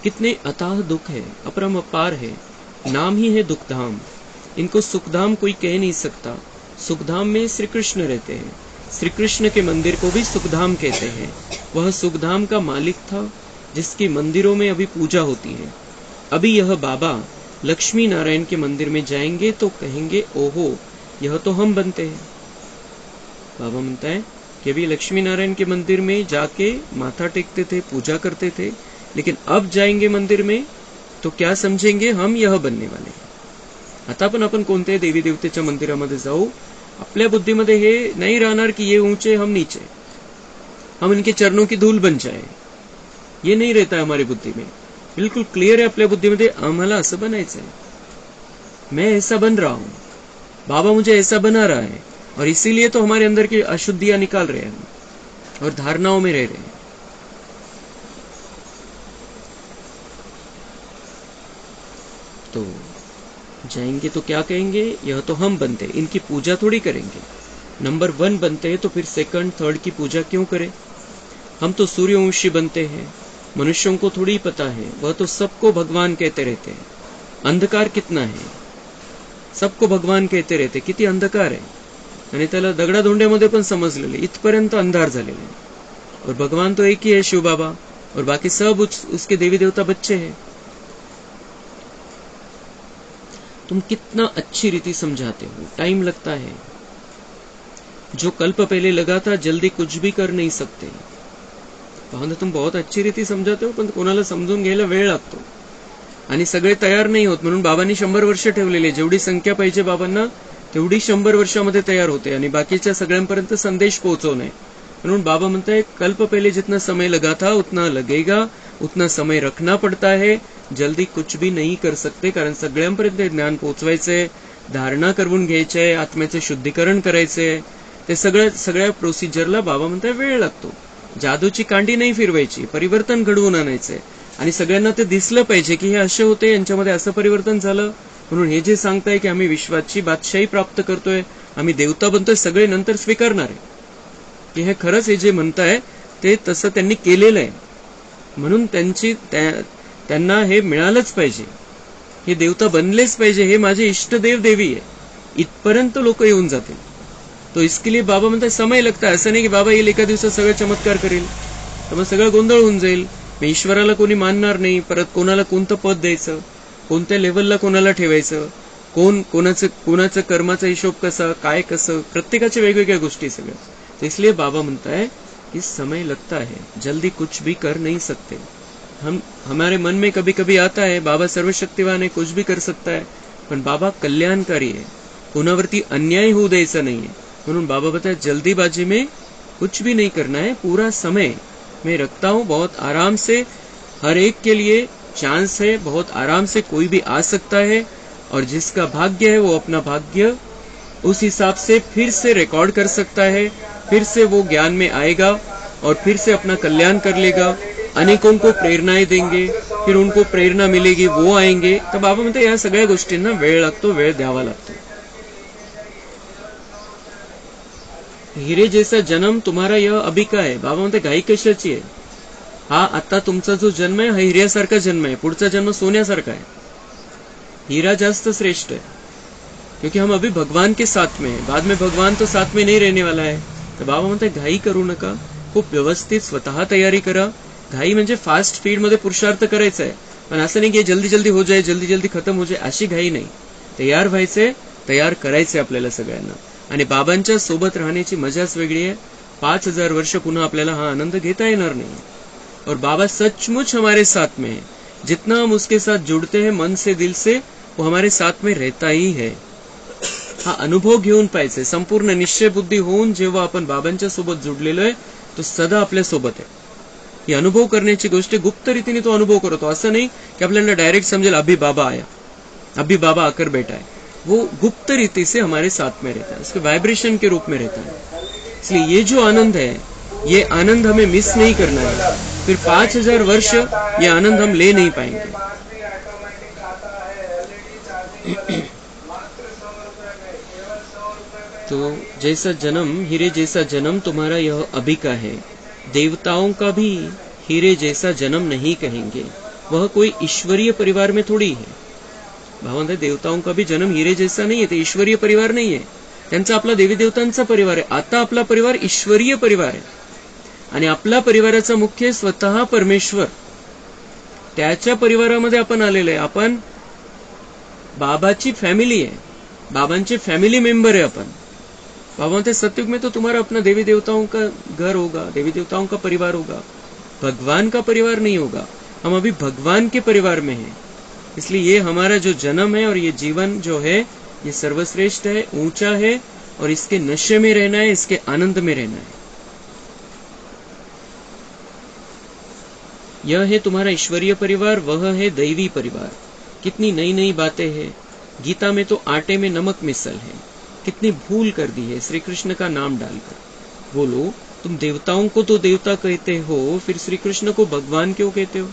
Speaker 1: कितने अथाह दुख है, अपरंपार है, नाम ही है दुख धाम। इनको सुखधाम कोई कह नहीं सकता। सुखधाम में श्री कृष्ण रहते हैं, श्री कृष्ण के मंदिर को भी सुखधाम कहते हैं। वह सुखधाम का मालिक था जिसके मंदिरों में अभी पूजा होती है। अभी यह बाबा लक्ष्मी नारायण के मंदिर में जाएंगे तो कहेंगे ओहो यह तो हम बनते हैं। बाबा म्हणता है कि अभी लक्ष्मी नारायण के मंदिर में जाके माथा टेकते थे, पूजा करते थे, लेकिन अब जाएंगे मंदिर में तो क्या समझेंगे? हम यह बनने वाले हैं। आता पण आपण कोणत्याही देवी देवतेच्या मंदिरामध्ये जाऊ, आपल्या बुद्धीमध्ये हे नहीं राहणार कि ये ऊंचे हम नीचे, हम इनके चरणों की धूल बन जाए, ये नहीं रहता है हमारी बुद्धि में। बिल्कुल क्लियर है आपल्या बुद्धीमध्ये आम्हाला असं बनायचं है, मैं ऐसा बन रहा हूं, बाबा मुझे ऐसा बना रहा है, और इसीलिए तो हमारे अंदर की अशुद्धियां निकाल रहे हैं और धारणाओं में रह रहे हैं। तो जाएंगे तो क्या कहेंगे? यह तो हम बनते, इनकी पूजा थोड़ी करेंगे। नंबर 1 बनते हैं तो फिर सेकंड थर्ड की पूजा क्यों करें? हम तो सूर्यवंशी बनते हैं, मनुष्यों को थोड़ी पता है, वह तो सबको भगवान कहते रहते हैं। अंधकार कितना है, सबको भगवान कहते रहते, किती अंधकार आहे, आणि त्याला दगडाधोंड्यामध्ये पण समजलेले, इथपर्यंत अंधार झालेले आहे। और भगवान तो एक ही है, शिव बाबा, और बाकी सब उसके देवी देवता बच्चे हैं। तुम कितना अच्छी रीति समझाते हो, टाइम लगता है। जो कल्प पहले लगा था जल्दी कुछ भी कर नहीं सकते। पाहून तुम बहुत अच्छी रीती समजाते हो, पण कोणाला समजून घ्यायला वेळ लागतो आणि सगळे तयार नाही होत. म्हणून बाबांनी 100 वर्ष ठेवलेले, जेवढी संख्या पाहिजे बाबांना तेवढी 100 वर्षामध्ये तयार होते आणि बाकीच्या सगळ्यांपर्यंत संदेश पोहोचवणे. म्हणून बाबा म्हणताय कल्प पहले जितना समय लगा था उतना लगेगा, उतना समय रखना पड़ता है, जल्दी कुछ भी नहीं कर सकते. कारण सगळ्यांपर्यंत ज्ञान पोहोचवायचंय, धारणा करून घ्यायचंय, आत्म्याचे शुद्धीकरण करायचंय. ते सगळ्या प्रोसिजरला बाबा म्हणताय वेळ लागतो. जादूची कांडी नाही फिरवायची, परिवर्तन घडवून आणायचंय आणि सगळ्यांना ते दिसलं पाहिजे की हे असे होते, यांच्यामध्ये असं परिवर्तन झालं. म्हणून हे जे सांगताय की आम्ही विश्वाची बादशाही प्राप्त करतोय, आम्ही देवता बनतोय, सगळे नंतर स्वीकारणार आहे की हे खरंच हे जे म्हणताय ते तसं त्यांनी केलेलं आहे. म्हणून त्यांना हे मिळालंच पाहिजे, हे देवता बनलेच पाहिजे, हे माझे इष्टदेव देवी आहे, इथपर्यंत लोक येऊन जातील. तो इसके लिए बाबा म्हणतात समय लगता है. असं नाही की बाबा येईल एका दिवसात सगळं चमत्कार करेल, तर मग सगळं गोंधळ होऊन जाईल. मग ईश्वराला कोणी मानणार नाही, परत कोणाला कोणतं पद द्यायचं, कोणत्या लेवलला कोणाला ठेवायचं, कोणाचं कर्माचा हिशोब कसा, काय कसं, प्रत्येकाच्या वेगवेगळ्या गोष्टी सगळ्या. तो इसलिए बाबा म्हणताय कि समय लगता है, जल्दी कुछ भी कर नहीं सकते. हमारे मन में कभी कभी आता है बाबा सर्वशक्तिवान है, कुछ भी कर सकता है, पण बाबा कल्याणकारी है, कोणावरती अन्याय होऊ द्यायचा नाहीये. म्हणून बाबा बताए जल्दीबाजी में कुछ भी नहीं करना है, पूरा समय मैं रखता हूं, बहुत आराम से, हर एक के लिए चांस है, बहुत आराम से कोई भी आ सकता है. और जिसका भाग्य है वो अपना भाग्य उस हिसाब से फिर से रिकॉर्ड कर सकता है, फिर से वो ज्ञान में आएगा और फिर से अपना कल्याण कर लेगा. अनेकों को प्रेरणाएं देंगे, फिर उनको प्रेरणा मिलेगी, वो आएंगे. तर बाबा म्हणते या सगळ्या गोष्टींना वेळ लागतो, वेळ द्यावा लागतो. हिरे जैसा जन्म तुम्हारा यह अभी का है. बाबा म्हणते घाई कशाची आहे, हा आता तुमचा जो जन्म आहे हा हिऱ्यासारखा जन्म आहे, पुढचा जन्म सोन्यासारखा आहे. हीरा जास्त श्रेष्ठ है क्योंकि हम अभी भगवान के साथ में है, बाद में भगवान तो साथ में नहीं रहने वाला है. तर बाबा म्हणते घाई करू नका, खूप व्यवस्थित स्वतः तयारी करा. घाई म्हणजे फास्ट स्पीड मध्ये पुरुषार्थ करायचा आहे, पण असं नाही की जल्दी जल्दी हो जाए, जल्दी जल्दी खत्म हो जाए, अशी घाई नाही. तयार व्हायचे, तयार करायचे आपल्याला सगळ्यांना. आणि बाबांच्या सोबत राहण्याची मजाच वेगळी आहे. 5000 वर्ष पुन्हा आपल्याला हा आनंद घेता येणार नाही. और बाबा सचमुच हमारे साथ में है, जितना हम उसके साथ जुड़ते हैं मन से दिल से, वो हमारे साथ में रहता ही है. हा अनुभव घेऊन पाहिजे. संपूर्ण निश्चय बुद्धी होऊन जेव्हा आपण बाबांच्या सोबत जुडलेलो आहे तो सदा आपल्या सोबत आहे. ही अनुभव करण्याची गोष्ट गुप्त रीतीने तो अनुभव करतो. असं नाही की आपल्याला डायरेक्ट समजेल अभी बाबा आया, अभी बाबा आकर बैठा है. वो गुप्त रीति से हमारे साथ में रहता है, उसके वाइब्रेशन के रूप में रहता है. इसलिए ये जो आनंद है, ये आनंद हमें मिस नहीं करना है. फिर 5000 वर्ष ये आनंद हम ले नहीं पाएंगे. तो जैसा जन्म, हीरे जैसा जन्म तुम्हारा यह अभी का है. देवताओं का भी हीरे जैसा जन्म नहीं कहेंगे, वह कोई ईश्वरीय परिवार में थोड़ी है. भावंत देवताओं का भी जन्म हीरे जैसा नहीं है, ते ईश्वरीय परिवार नहीं है. त्यांचा आपला देवी देवतांचा परिवार आहे. आता आपला परिवार ईश्वरीय परिवार आहे आणि आपला परिवाराचा मुख्य स्वतः परमेश्वर, त्याच्या परिवारामध्ये आपण आलेलो आहे. आपण बाबाची फॅमिली आहे, बाबांचे फॅमिली मेंबर है अपन. बाबा ते सतयुग में तो तुम्हारा अपना देवी देवताओं का घर होगा, देवी देवताओं का परिवार होगा, भगवान का परिवार नहीं होगा. हम अभी भगवान के परिवार में हैं. इसलिए ये हमारा जो जन्म है और ये जीवन जो है ये सर्वश्रेष्ठ है, ऊंचा है और इसके नशे में रहना है, इसके आनंद में रहना है. यह है तुम्हारा ईश्वरीय परिवार, वह है दैवी परिवार. कितनी नई नई बातें हैं. गीता में तो आटे में नमक मिसल है, कितनी भूल कर दी है श्री कृष्ण का नाम डालकर. बोलो, तुम देवताओं को तो देवता कहते हो, फिर श्री कृष्ण को भगवान क्यों कहते हो?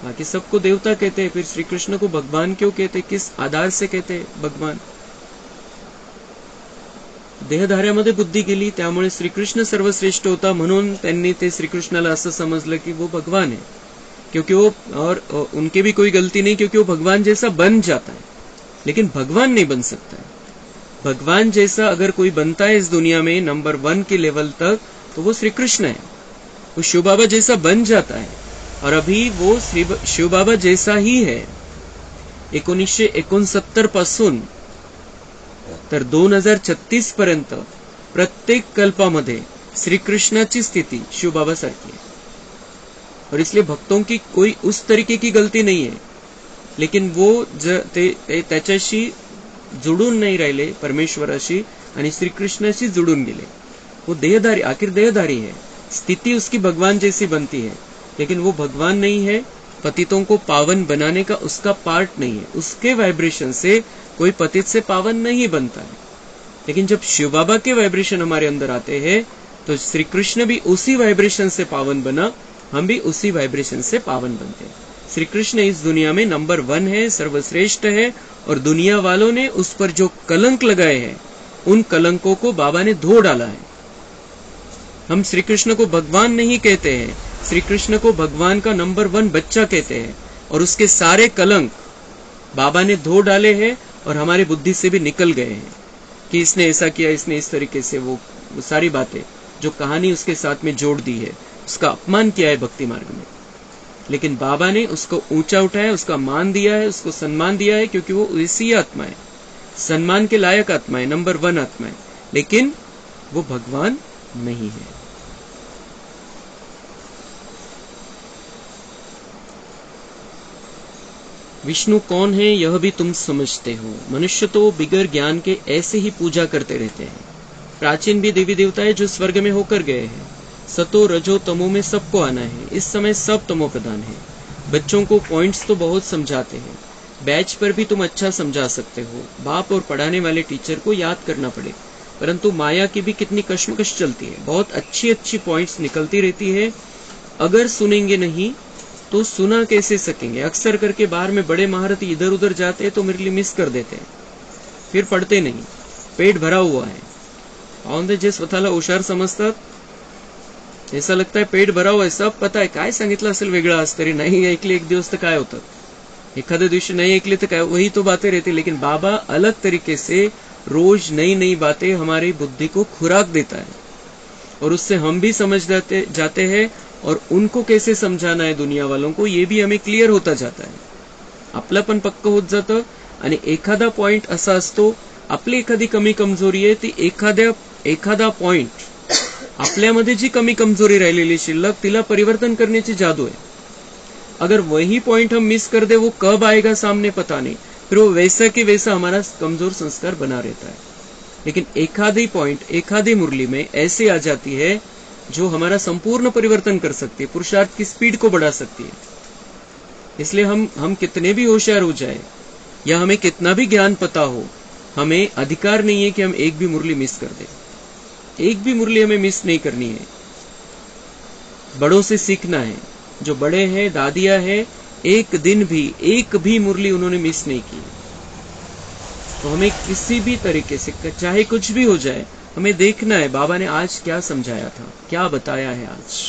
Speaker 1: बाकी सबको देवता कहते हैं, फिर श्री कृष्ण को भगवान क्यों कहते? किस आधार से कहते भगवान? देहधाऱ्यामध्ये बुद्धी गेली, त्यामुळे श्रीकृष्ण सर्वश्रेष्ठ होता, म्हणून त्यांनी ते श्रीकृष्णाला असं समजलं की वो भगवान है. क्योंकि वो, और उनकी भी कोई गलती नहीं, क्योंकि वो भगवान जैसा बन जाता है, लेकिन भगवान नहीं बन सकता है. भगवान जैसा अगर कोई बनता है इस दुनिया में नंबर 1 के लेवल तक, तो वो श्री कृष्ण है. वो शिव बाबा जैसा बन जाता है और अभी वो शिव बाबा जैसा ही है. 1969 पासून तर 2036 पर्यंत प्रत्येक कल्पामध्ये श्रीकृष्णाची स्थिती शिवबाबा सारखी आहे. और इसलिए भक्तों की कोई उस तरीके की गलती नहीं है, लेकिन वो त्याच्याशी जुडून नाही राहिले, परमेश्वराशी आणि श्रीकृष्णाशी जुडून गेले. वो देहधारी, आखिर देहधारी है, स्थिति उसकी भगवान जैसी बनती है, लेकिन वो भगवान नहीं है. पतितों को पावन बनाने का उसका पार्ट नहीं है. उसके वाइब्रेशन से कोई पतित से पावन नहीं बनता है. लेकिन जब शिव बाबा के वाइब्रेशन हमारे अंदर आते हैं तो श्री कृष्ण भी उसी वाइब्रेशन से पावन बना, हम भी उसी वाइब्रेशन से पावन बनते हैं. श्री कृष्ण इस दुनिया में नंबर 1 है, सर्वश्रेष्ठ है, और दुनिया वालों ने उस पर जो कलंक लगाए हैं उन कलंकों को बाबा ने धो डाला है. हम श्री कृष्ण को भगवान नहीं कहते हैं, श्री कृष्ण को भगवान का नंबर 1 बच्चा कहते हैं, और उसके सारे कलंक बाबा ने धो डाले हैं और हमारी बुद्धि से भी निकल गए हैं कि इसने ऐसा किया, इसने इस तरीके से, वो सारी बातें जो कहानी उसके साथ में जोड़ दी है, उसका अपमान किया है भक्ति मार्ग में. लेकिन बाबा ने उसको ऊंचा उठाया, उसका मान दिया है, उसको सम्मान दिया है, क्योंकि वो ऐसी आत्मा है, सम्मान के लायक आत्मा है, नंबर 1 आत्मा है, लेकिन वो भगवान नहीं है. विष्णु कौन है यह भी तुम समझते हो. मनुष्य तो बिगर ज्ञान के ऐसे ही पूजा करते रहते हैं. प्राचीन भी देवी देवता है जो स्वर्ग में होकर गए हैं. सतो रजो तमो में सबको आना है. इस समय सब तमो प्रधान है. बच्चों को पॉइंट्स तो बहुत समझाते हैं, बैच पर भी तुम अच्छा समझा सकते हो. बाप और पढ़ाने वाले टीचर को याद करना पड़े, परंतु माया की भी कितनी कश्मकश चलती है. बहुत अच्छी अच्छी पॉइंट्स निकलती रहती है. अगर सुनेंगे नहीं तो सुना कैसे सकेंगे. अक्सर करके बाहर में बड़े महारथी इधर उधर जाते हैं तो मेरे लिए मिस कर देते हैं, फिर पढ़ते नहीं. पेट भरा हुआ है. पाहुंदे जे स्वतःला हुशार समजतात, ऐसा लगता है पेट भरा हुआ है, सब पता है, काय सांगितलं असेल वेगळं आज तरी, नाही ऐकले एक दिवस तर काय होतं, एखाद्या दिवशी नहीं ऐकले तो काय, वही तो बातें रहती. लेकिन बाबा अलग तरीके से रोज नई नई बातें हमारी बुद्धि को खुराक देता है, और उससे हम भी समझ जाते हैं, और उनको कैसे समझाना है दुनिया वालों को ये भी हमें क्लियर होता जाता है. आपलं पण पक्क होत जातं. आणि एखादा पॉइंट असा असतो, आपली एखादी कमी कमजोरी आहे, ती एखादा पॉइंट आपल्यामध्ये जी कमी कमजोरी राहिलेली शिल्लक, तिला परिवर्तन करण्याची जादू है. अगर वही पॉइंट हम मिस कर दे, वो कब आएगा सामने पता नहीं, फिर वो वैसा कि वैसा हमारा कमजोर संस्कार बना रहता है. लेकिन एखादी पॉइंट, एखादी मुरली में ऐसे आ जाती है जो हमारा संपूर्ण परिवर्तन कर सकती है, पुरुषार्थ की स्पीड को बढ़ा सकती है. इसलिए हम कितने भी होशियार हो जाए या हमें कितना भी ज्ञान पता हो, हमें अधिकार नहीं है कि हम एक भी मुरली मिस कर दें. एक भी मुरली हमें मिस नहीं करनी है. बड़ों से सीखना है. जो बड़े हैं, दादियां हैं, एक दिन भी एक भी मुरली उन्होंने मिस नहीं की. तो हमें किसी भी तरीके से, चाहे कुछ भी हो जाए, हमें देखना है बाबा ने आज क्या समझाया था, क्या बताया है आज.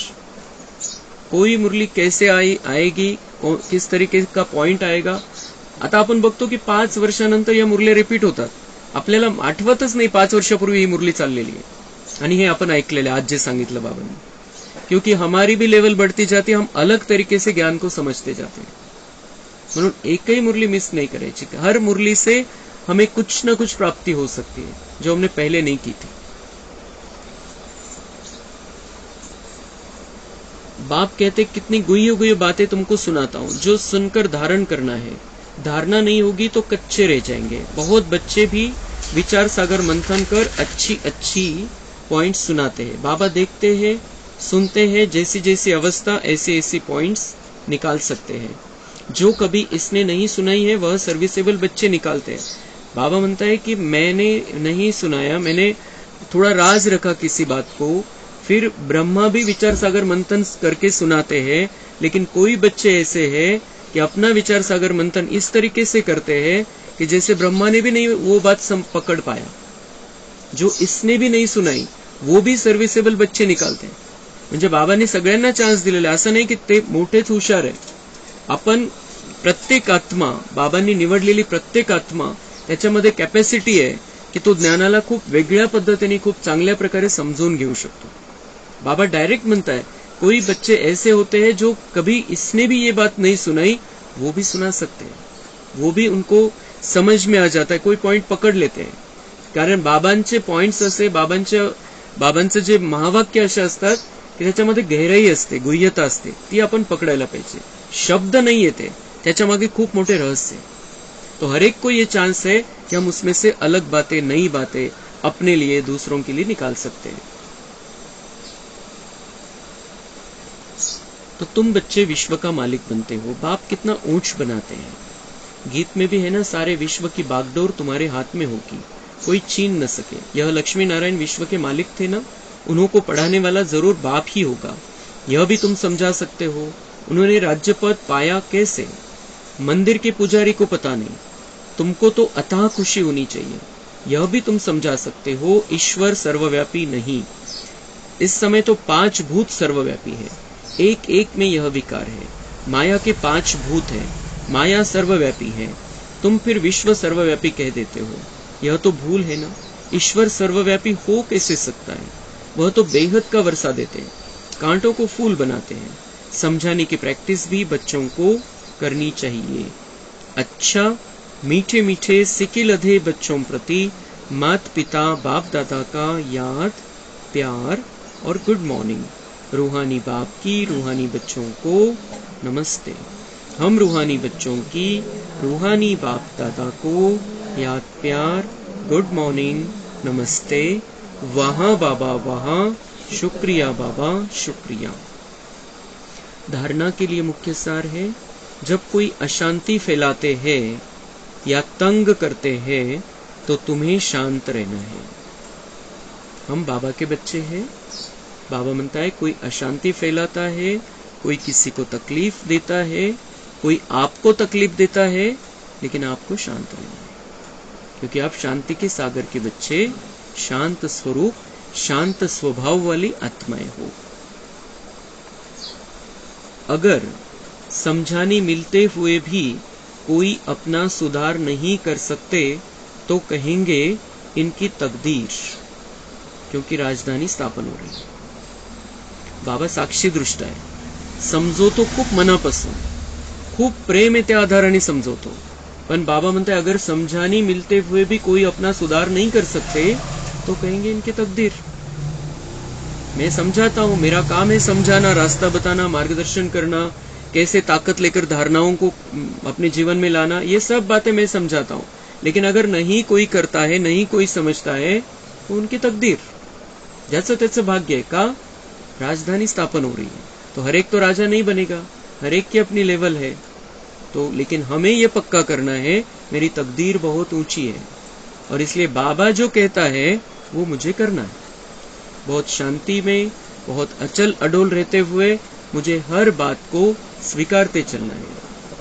Speaker 1: कोई मुरली कैसे आएगी, किस तरीके का पॉइंट आएगा. आता आपण बघतो की 5 वर्षानंतर या मुरल्या रिपीट होतात. आपल्याला आठवतच नाही 5 वर्षापूर्वी ही मुरली चाललेली आहे, आणि हे आपण ऐकलेलं आज जे सांगितलं बाबांनी. क्योंकि हमारी भी लेवल बढ़ती जाती है, हम अलग तरीके से ज्ञान को समझते जाते हैं. म्हणून एकही मुरली मिस नहीं करायची. हर मुरली से हमें कुछ न कुछ प्राप्ति हो सकती है जो हमने पहले नहीं की थी. बाप कहते कितनी गुह्य बातें तुमको सुनाता हूं, जो सुनकर धारण करना है. धारणा नहीं होगी तो कच्चे रह जाएंगे. बहुत बच्चे भी विचार सागर मंथन कर अच्छी पॉइंट सुनाते हैं. बाबा देखते हैं, सुनते हैं, जैसी जैसी अवस्था ऐसी पॉइंट्स निकाल सकते हैं. जो कभी इसने नहीं सुनाई है वह सर्विसेबल बच्चे निकालते हैं. बाबा म्हणता है कि मैंने नहीं सुनाया, मैंने थोड़ा राज रखा किसी बात को, फिर ब्रह्मा भी विचार सागर मंथन करके सुनाते हैं. लेकिन कोई बच्चे ऐसे हैं कि अपना विचार सागर मंथन इस तरीके से करते हैं कि जैसे ब्रह्मा ने भी नहीं वो बात पकड़ पाया, जो इसने भी नहीं सुनाई, वो भी सर्विसेबल बच्चे निकालते हैं. म्हणजे बाबांनी सगळ्यांना चान्स दिलेला, असं नाही की ते मोठेच हुशार आहे. आपण प्रत्येक आत्मा, बाबांनी निवडलेली प्रत्येक आत्मा, त्याच्यामध्ये कॅपॅसिटी आहे की तो ज्ञानाला खूप वेगळ्या पद्धतीने, खूप चांगल्या प्रकारे समजून घेऊ शकतो. बाबा डायरेक्ट म्हणता है, कोई बच्चे ऐसे होते हैं जो कभी इसने भी ये बात नहीं सुनाई, वो भी सुना सकते हैं, वो भी उनको समझ में आ जाता है, कोई पॉइंट पकड़ लेते हैं. कारण बाबांचे पॉइंट्स असे, बाबांच्या बाबांचं जे महावाक्य असे असतात की त्याच्यामध्ये गहराई असते, गुह्यता असते, ती आपण पकडायला पाहिजे. शब्द नहीं येते, त्याच्या मागे खूप मोठे रहस्य है. तो हर एक को ये चांस है कि हम उसमें से अलग बातें, नई बातें अपने लिए, दूसरों के लिए निकाल सकते हैं. तो तुम बच्चे विश्व का मालिक बनते हो. बाप कितना ऊंच बनाते हैं. गीत में भी है ना, सारे विश्व की बागडोर तुम्हारे हाथ में होगी, कोई छीन न सके. यह लक्ष्मी नारायण विश्व के मालिक थे ना, उनको पढ़ाने वाला जरूर बाप ही होगा. यह भी तुम समझा सकते हो. उन्होंने राज्य पद पाया कैसे? मंदिर के पुजारी को पता नहीं, तुमको तो अथाह खुशी होनी चाहिए. यह भी तुम समझा सकते हो, ईश्वर सर्वव्यापी नहीं. इस समय तो 5 भूत सर्वव्यापी है. एक एक में यह विकार है. माया के 5 भूत है. माया सर्वव्यापी है. तुम फिर विश्व सर्वव्यापी कह देते हो. यह तो भूल है ना. ईश्वर सर्वव्यापी हो कैसे सकता है? वह तो बेहद का वर्षा देते हैं, कांटों को फूल बनाते हैं. समझाने की प्रैक्टिस भी बच्चों को करनी चाहिए. अच्छा, मीठे मीठे सिके लधे बच्चों प्रति मात पिता बाप दादा का याद, प्यार और गुड मॉर्निंग. रूहानी बाप की रूहानी बच्चों को नमस्ते. हम रूहानी बच्चों की रूहानी बाप दादा को याद, प्यार, गुड मॉर्निंग, नमस्ते. वहाँ बाबा वहाँ, शुक्रिया बाबा शुक्रिया. धारणा के लिए मुख्य सार है, जब कोई अशांति फैलाते हैं या तंग करते हैं तो तुम्हें शांत रहना है. हम बाबा के बच्चे हैं. बाबा म्हणता है कोई अशांति फैलाता है, कोई किसी को तकलीफ देता है, कोई आपको तकलीफ देता है, लेकिन आपको शांत रहना है, क्योंकि आप शांति के सागर के बच्चे, शांत स्वरूप, शांत स्वभाव वाली आत्माएं हो. अगर समझाने मिलते हुए भी कोई अपना सुधार नहीं कर सकते तो कहेंगे इनकी तकदीर, क्योंकि राजधानी स्थापन हो रही है. बाबा साक्षी दृष्ट आहे. समजवतो खूप मनापासून, खूप प्रेम आहे त्या आधाराने समजवतो. पण बाबा म्हणते अगर समझाने मिलते हुए भी कोई अपना सुधार नहीं कर सकते तो कहेंगे इनकी तकदीर. मैं समझाता हूं, मेरा काम है समझाना, रास्ता बताना, मार्गदर्शन करना, कैसे ताकत लेकर धारणाओं को अपने जीवन में लाना, ये सब बातें मैं समझाता हूं. लेकिन अगर नहीं कोई करता है, नहीं कोई समझता है, तो उनकी तकदीर, ज्याचं त्याचं भाग्य है. का? राजधानी स्थापन हो रही है, तो हर एक तो राजा नहीं बनेगा, हर एक की अपनी लेवल है. तो लेकिन हमें ये पक्का करना है, मेरी तकदीर बहुत ऊंची है और इसलिए बाबा जो कहता है वो मुझे करना है. बहुत शांति में, बहुत अचल अडोल रहते हुए मुझे हर बात को स्वीकारते चलना है.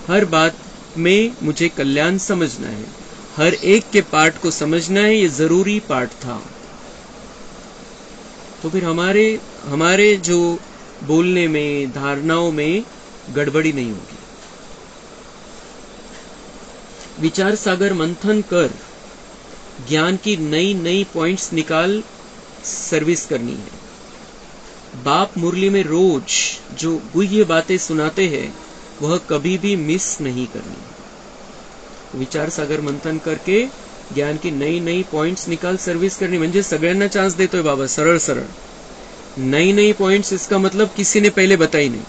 Speaker 1: हर बात में मुझे कल्याण समझना है. हर एक के पार्ट को समझना है, ये जरूरी पार्ट था. तो फिर हमारे जो बोलने में, धारणाओं में गड़बड़ी नहीं होगी. विचार सागर मंथन कर ज्ञान की नई नई पॉइंट्स निकाल सर्विस करनी है. बाप मुरली में रोज जो गुह्य बातें सुनाते हैं वह कभी भी मिस नहीं करनी. विचार सागर मंथन करके ज्ञान की नई नई पॉइंट्स निकाल सर्विस करनी. म्हणजे सगळ्यांना चान्स देतोय बाबा, सरळ सरळ. नई नई पॉइंट्स इसका मतलब किसी ने पहले बताई नहीं,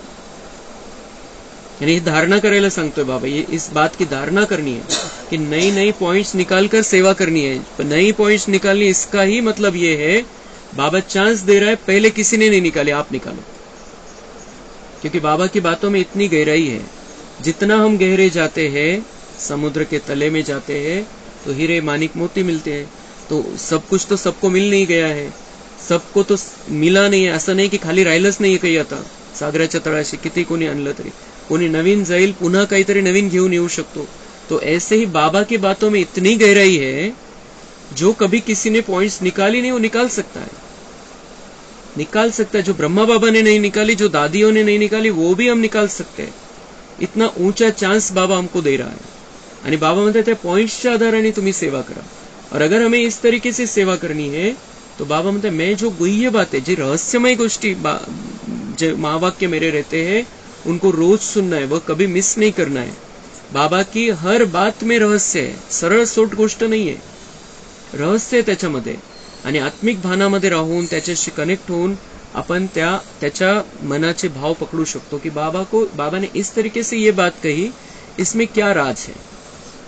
Speaker 1: यानी ये धारणा करायला सांगतोय बाबा. ये इस बात की धारणा करनी है कि नई नई पॉइंट्स निकालकर सेवा करनी है. नई पॉइंट्स निकालनी, इसका ही मतलब ये है बाबा चांस दे रहा है, पहले किसी ने नहीं निकाले, आप निकालो. क्योंकि बाबा की बातों में इतनी गहराई है. जितना हम गहरे जाते हैं, समुद्र के तले में जाते हैं, तो हीरे मानिक मोती मिलते हैं. तो सब कुछ तो सबको मिल नहीं गया है, सबको तो मिला नहीं है. असं नाही की खाली राहिलंच नाही काही. आता सागराच्या तळाशी किती कोणी आणलं तरी कोणी नवीन जाईल, पुन्हा काहीतरी नवीन घेऊन येऊ शकतो. तो ऐसे ही बाबा की बातों में इतनी गहराई है, जो कभी किसी ने पॉइंट्स निकाली नहीं वो निकाल सकता है. निकाल सकता है. जो ब्रह्मा बाबा ने नहीं निकाली, जो दादियों ने नहीं निकाली, वो भी हम निकाल सकते हैं. इतना ऊंचा चांस बाबा हमको दे रहा है. आणि बाबा म्हणते त्या पॉइंट्सच्या आधाराने तुम्ही सेवा करा. और अगर हमें इस तरीके से सेवा करनी है तो बाबा म्हणते मैं जो गुह्य बातें, जो रहस्यमय गोष्टी, जो महावाक्य मेरे रहते हैं, उनको रोज सुनना है, वह कभी मिस नहीं करना है. बाबा की हर बात में रहस्य है, सरळ सोट गोष्ट नहीं है, रहस्य है त्याच्यामध्ये. आणि आत्मिक भानामध्ये राहून त्याच्याशी कनेक्ट होऊन अपन त्याच्या मनाचे भाव पकड़ू शकतो कि बाबा ने इस तरीके से ये बात कही, इसमें क्या राज है,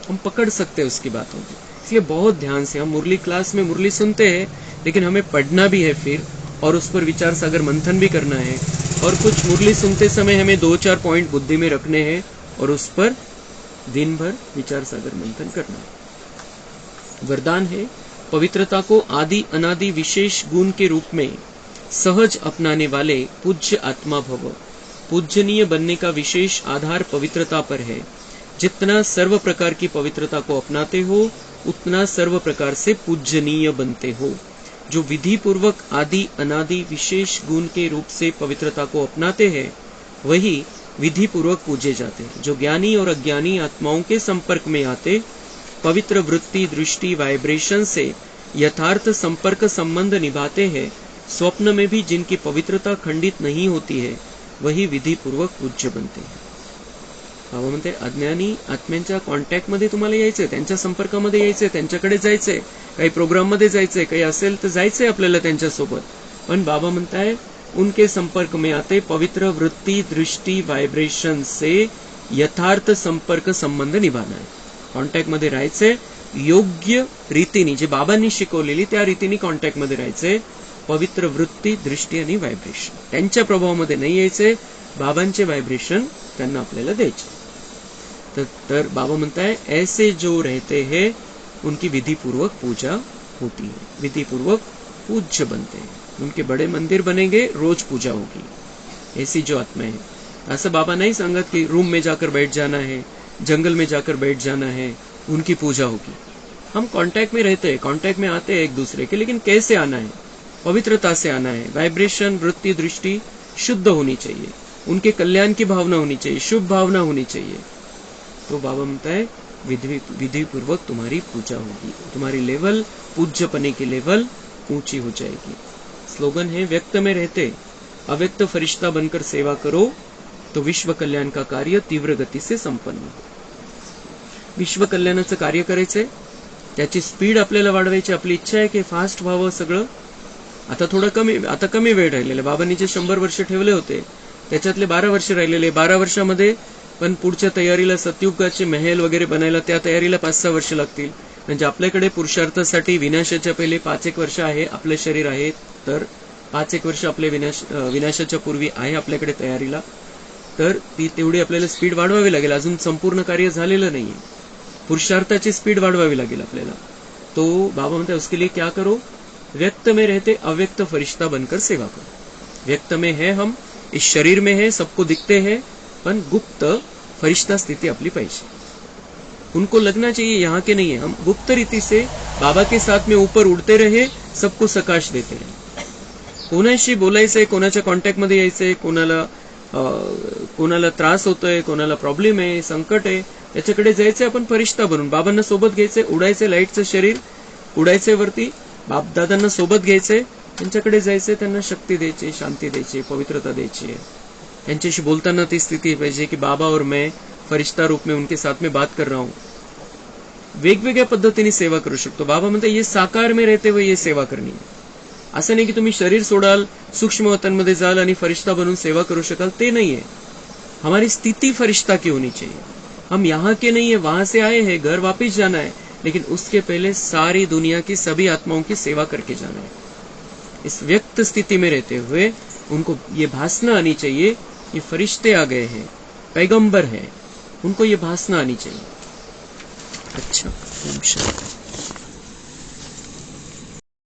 Speaker 1: हम पकड़ सकते हैं उसकी बातों को। इसलिए बहुत ध्यान से हम मुरली क्लास में मुरली सुनते हैं, लेकिन हमें पढ़ना भी है फिर, और उस पर विचार सागर मंथन भी करना है, और कुछ मुरली सुनते समय हमें 2-4 पॉइंट बुद्धि में रखने हैं और उस पर दिन भर विचार सागर मंथन करना है। वरदान है, पवित्रता को आदि अनादि विशेष गुण के रूप में सहज अपनाने वाले पूज्य आत्मा भव। पूज्यनीय बनने का विशेष आधार पवित्रता पर है। जितना सर्व प्रकार की पवित्रता को अपनाते हो, उतना सर्व प्रकार से पूज्यनीय बनते हो। जो विधि पूर्वक आदि अनादि विशेष गुण के रूप से पवित्रता को अपनाते हैं, वही विधि पूर्वक पूजे जाते हैं। जो ज्ञानी और अज्ञानी आत्माओं के संपर्क में आते, पवित्र वृत्ति, दृष्टि, वाइब्रेशन से यथार्थ संपर्क संबंध निभाते हैं, स्वप्न में भी जिनकी पवित्रता खंडित नहीं होती है, वही विधि पूर्वक पूज्य बनते हैं। बाबा म्हणते, अज्ञानी आत्म्यांच्या कॉन्टॅक्टमध्ये तुम्हाला यायचंय, त्यांच्या संपर्कामध्ये यायचंय, त्यांच्याकडे जायचंय, काही प्रोग्राममध्ये जायचंय, काही असेल तर जायचंय आपल्याला त्यांच्यासोबत। पण बाबा म्हणताय, उनके संपर्क में आते पवित्र वृत्ति, दृष्टि, वाइब्रेशन से यथार्थ संपर्क संबंध निभाना है। कॉन्टॅक्टमध्ये राहायचंय, योग्य रीतीने जे बाबांनी शिकवलेली त्या रीतीने कॉन्टॅक्टमध्ये राहायचंय। पवित्र वृत्ती, दृष्टी आणि व्हायब्रेशन त्यांच्या प्रभावामध्ये नाही यायचे, बाबांचे व्हायब्रेशन त्यांना आपल्याला द्यायचे। तर बाबा म्हणताय, ऐसे जो रहते हैं उनकी विधि पूर्वक पूजा होती है, विधि पूर्वक पूज्य बनते हैं, उनके बड़े मंदिर बनेंगे, रोज पूजा होगी। ऐसी जो आत्मा है, असं बाबा नहीं सांगत कि रूम में जाकर बैठ जाना है, जंगल में जाकर बैठ जाना है, उनकी पूजा होगी। हम कांटेक्ट में रहते हैं, कांटेक्ट में आते हैं एक दूसरे के, लेकिन कैसे आना है? पवित्रता से आना है। वाइब्रेशन, वृत्ति, दृष्टि शुद्ध होनी चाहिए, उनके कल्याण की भावना होनी चाहिए, शुभ भावना होनी चाहिए। तो बाबा म्हणता है, विधि पूर्वक तुम्हारी पूजा होगी, तुम्हारी लेवल, पूज्यपने की लेवल ऊंची हो जाएगी। स्लोगन है, व्यक्त में रहते अव्यक्त फरिश्ता बनकर सेवा करो, तो विश्व कल्याण का कार्य तीव्र गती से संपन्न हो। विश्व कल्याणाचं कार्य करायचंय, त्याची स्पीड आपल्याला वाढवायची, आपली इच्छा आहे की फास्ट व्हावं सगळं। आता कमी वेळ राहिलेला, बाबांनी जे 100 वर्ष ठेवले होते त्याच्यातले 12 वर्ष राहिलेले, 12 वर्षामध्ये पण पुढच्या तयारीला, सतयुगाचे महल वगैरे बनायला त्या तयारीला 5-6 वर्ष लागतील। म्हणजे आपल्याकडे पुरुषार्थासाठी विनाशाच्या पहिले 5-1 वर्ष आहे, आपले शरीर आहे, तर 5-1 वर्ष आपले विनाशाच्या पूर्वी आहे आपल्याकडे तयारीला, तर ती तेवढी आपल्याला स्पीड वाढवावी लागेल। अजून संपूर्ण कार्य झालेलं नाहीये, पुरुषार्थाची स्पीड वाढवावी लागेल आपल्याला। तो बाबा म्हणते, उसके लिए क्या करो? व्यक्त में रहते अव्यक्त फरिश्ता बनकर सेवा करो। व्यक्त में है हम, इस शरीर में है, सबको दिखते हैं, पण गुप्त फरिश्ता स्थिति अपनी पाहिजे। उनको लगना चाहिए यहाँ के नहीं है, हम गुप्त रीति से बाबा के साथ में ऊपर उड़ते रहे, सबको सकाश देते रहे। कोणाशी बोलायचंय, कोणाच्या कॉन्टॅक्ट मध्ये यायचंय, कोणाला त्रास होतोय, कोणाला प्रॉब्लेम आहे, संकट आहे, त्याच्याकडे जायचंय आपण फरिश्ता बनून, बाबांना सोबत घ्यायचंय, उडायचंय लाईटचं शरीर, उडायचंय वरती, बाप दादांना सोबत घ्यायचंय, त्यांच्याकडे जायचंय, त्यांना शक्ती द्यायची, शांती द्यायची, पवित्रता द्यायची है। त्यांच्याशी बोलताना ती स्थिती पाहिजे की बाबा और मैं फरिश्ता रूप में उनके साथ में बात कर रहा हूं। वेगवेगळ्या पद्धतीने सेवा करू शकतो। बाबा म्हणते, ये साकार में रहते हुए ये सेवा करनी है। असं नाही की तुम्ही शरीर सोडाल, सूक्ष्म वतनमध्ये जाल आणि फरिश्ता बनून सेवा करू शकाल, ते नाहीये। हमारी स्थिति फरिश्ता की होनी चाहिए। हम यहाँ के नहीं है, वहां से आए हैं, घर वापिस जाना है, लेकिन उसके पहले सारी दुनिया की सभी आत्माओं की सेवा करके जाना है। इस व्यक्त स्थिति में रहते हुए उनको ये भासना आनी चाहिए, ये फरिश्ते आ गए हैं, पैगंबर है, उनको ये भासना आनी चाहिए। अच्छा, ओम शांति।